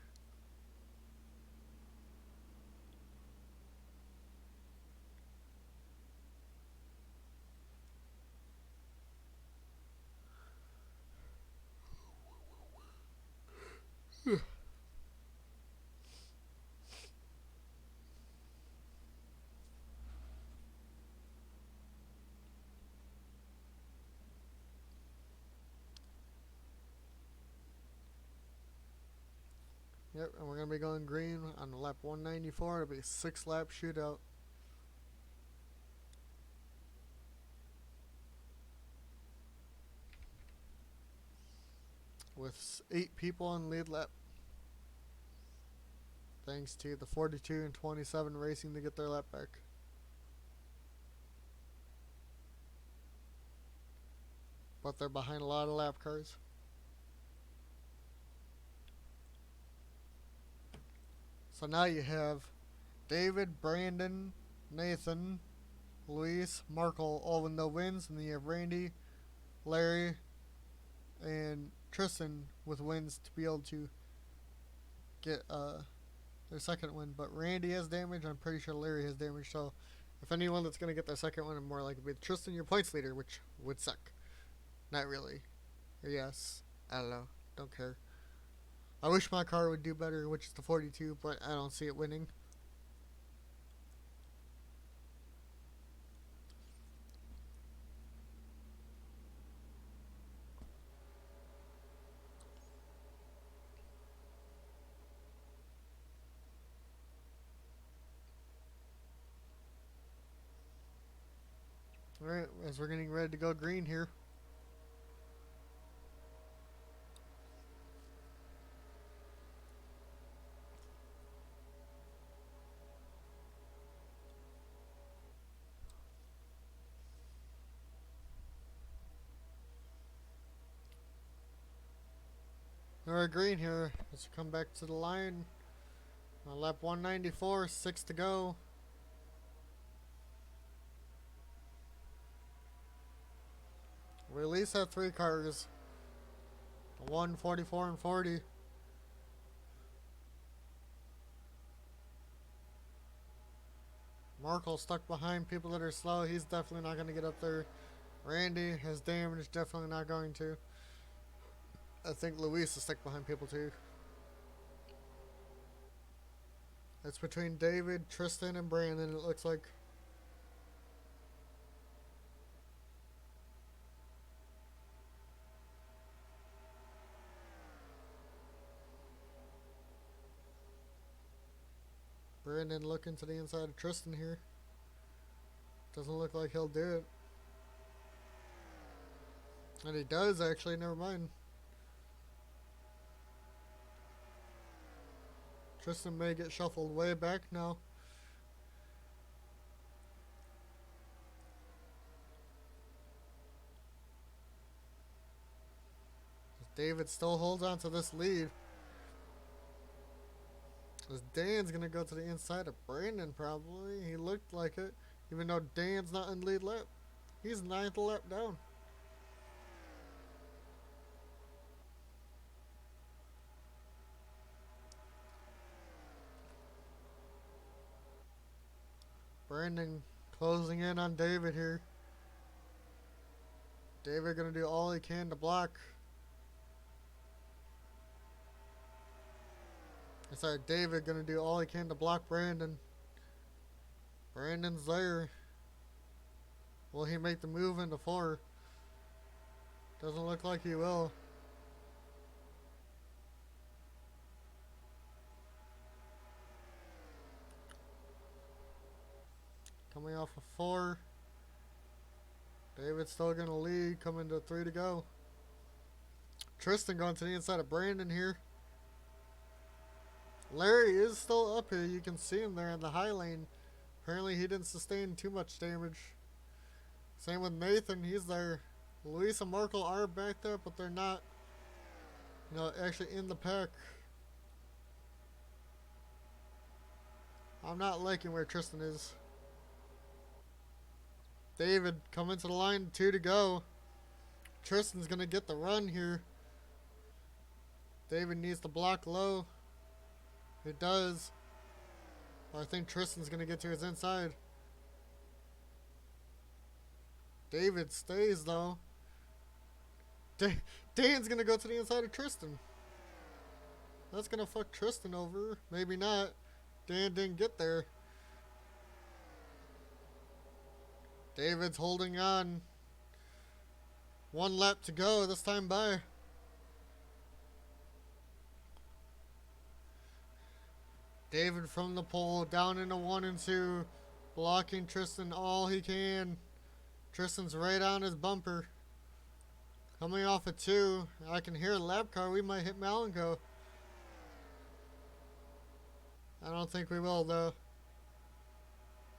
Yep, and we're going to be going green on lap 194. It'll be a 6-lap shootout. With 8 people on lead lap. Thanks to the 42 and 27 racing to get their lap back. But they're behind a lot of lap cars. So now you have David, Brandon, Nathan, Luis, Markel, all with no wins. And then you have Randy, Larry, and Tristen with wins to be able to get their second win. But Randy has damage. I'm pretty sure Larry has damage. So if anyone that's going to get their second win, I'm more likely to be Tristen, your points leader, which would suck. Not really. Or yes. I don't know. Don't care. I wish my car would do better, which is the 42, but I don't see it winning. Alright, as we're getting ready to go green here. We're green here. Let's come back to the line. Lap 194, 6 to go. We at least have 3 cars. 1, 44, and 40. Markel stuck behind people that are slow. He's definitely not going to get up there. Randy has damage. Definitely not going to. I think Luis is stuck behind people too. It's between David, Tristen, and Brandon, it looks like. Brandon looking to the inside of Tristen here. Doesn't look like he'll do it. And he does actually, never mind. Tristen may get shuffled way back now. David still holds on to this lead. As Dan's going to go to the inside of Brandon probably. He looked like it. Even though Dan's not in lead lap. He's 9th lap down. Brandon closing in on David here. David going to do all he can to block. Sorry, David going to do all he can to block Brandon. Brandon's there. Will he make the move into 4? Doesn't look like he will. Coming off of 4. David's still going to lead. Coming to 3 to go. Tristen going to the inside of Brandon here. Larry is still up here. You can see him there in the high lane. Apparently he didn't sustain too much damage. Same with Nathan, he's there. Luis and Markel are back there, but they're not, actually in the pack. I'm not liking where Tristen is. David coming to the line, 2 to go. Tristen's gonna get the run here. David needs to block low. It does. I think Tristen's gonna get to his inside. David stays though. Dan's gonna go to the inside of Tristen. That's gonna fuck Tristen over. Maybe not. Dan didn't get there. David's holding on. 1 lap to go this time by. David from the pole down into 1 and 2. Blocking Tristen all he can. Tristan's right on his bumper. Coming off a 2. I can hear a lap car. We might hit Malenko. I don't think we will though.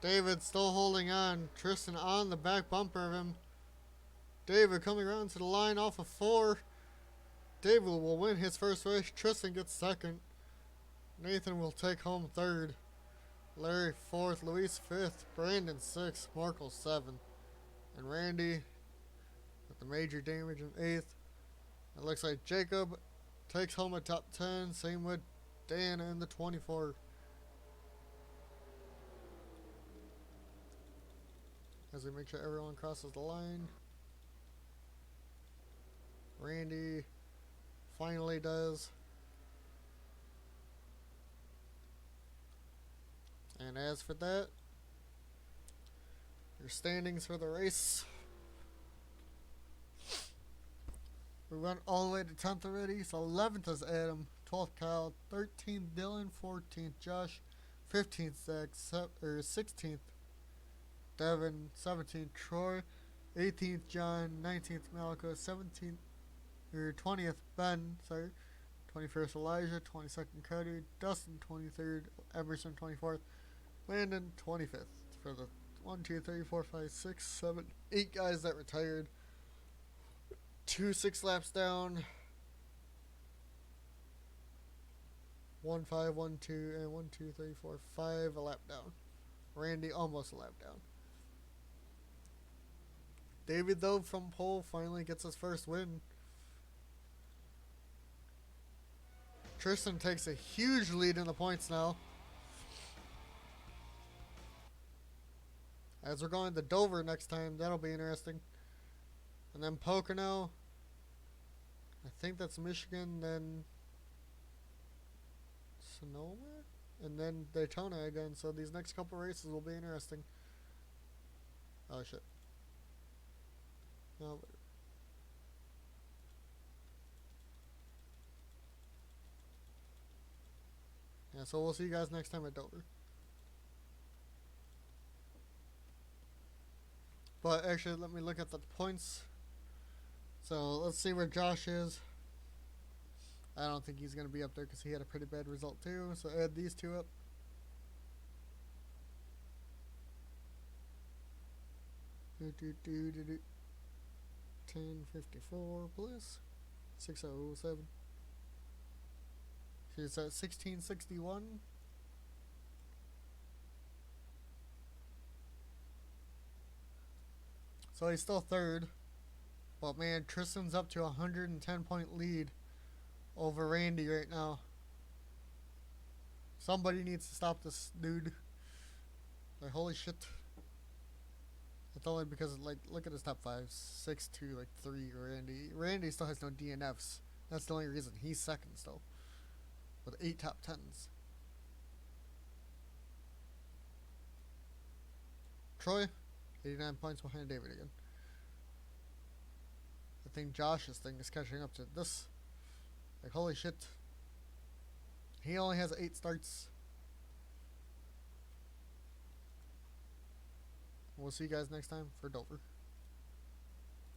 David still holding on. Tristen on the back bumper of him. David coming around to the line off of 4. David will win his first race. Tristen gets second. Nathan will take home 3rd. Larry 4th. Luis 5th. Brandon 6th. Markel 7th. And Randy with the major damage in 8th. It looks like Jacob takes home a top 10. Same with Dan in the 24. As we make sure everyone crosses the line. Randy finally does. And as for that, your standings for the race. We went all the way to 10th already. So 11th is Adam, 12th Kyle, 13th Dylan, 14th Josh, 15th Zach, 16th Devin, 17th Troy, 18th John, 19th Malenko, 17th or 20th Ben, 21st Elijah, 22nd Cody, Dustin 23rd, Emerson 24th, Landen 25th for the 1, 2, 3, 4, 5, 6, 7, 8 guys that retired. 2 6 laps down. 1 5 1 2 and 1 2 3 4 5 a lap down. Randy almost a lap down. David though from pole finally gets his first win. Tristen takes a huge lead in the points now. As we're going to Dover next time, that'll be interesting. And then Pocono. I think that's Michigan, then Sonoma, and then Daytona again. So these next couple races will be interesting. Oh shit. No. Yeah, so we'll see you guys next time at Dover. But actually, let me look at the points. So let's see where Josh is. I don't think he's going to be up there because he had a pretty bad result too. So add these two up. Do, do, do, do, do. 1054 plus 607. She's at 1661. So he's still third. But man, Tristan's up to a 110 point lead over Randy right now. Somebody needs to stop this dude. Like, holy shit. It's only because, like, look at his top 5. 6, 2, like 3 Randy. Randy still has no DNFs. That's the only reason he's second still. With 8 top 10s. Troy, 89 points behind David again. I think Josh's thing is catching up to this. Like, holy shit. He only has 8 starts. We'll see you guys next time for Dover.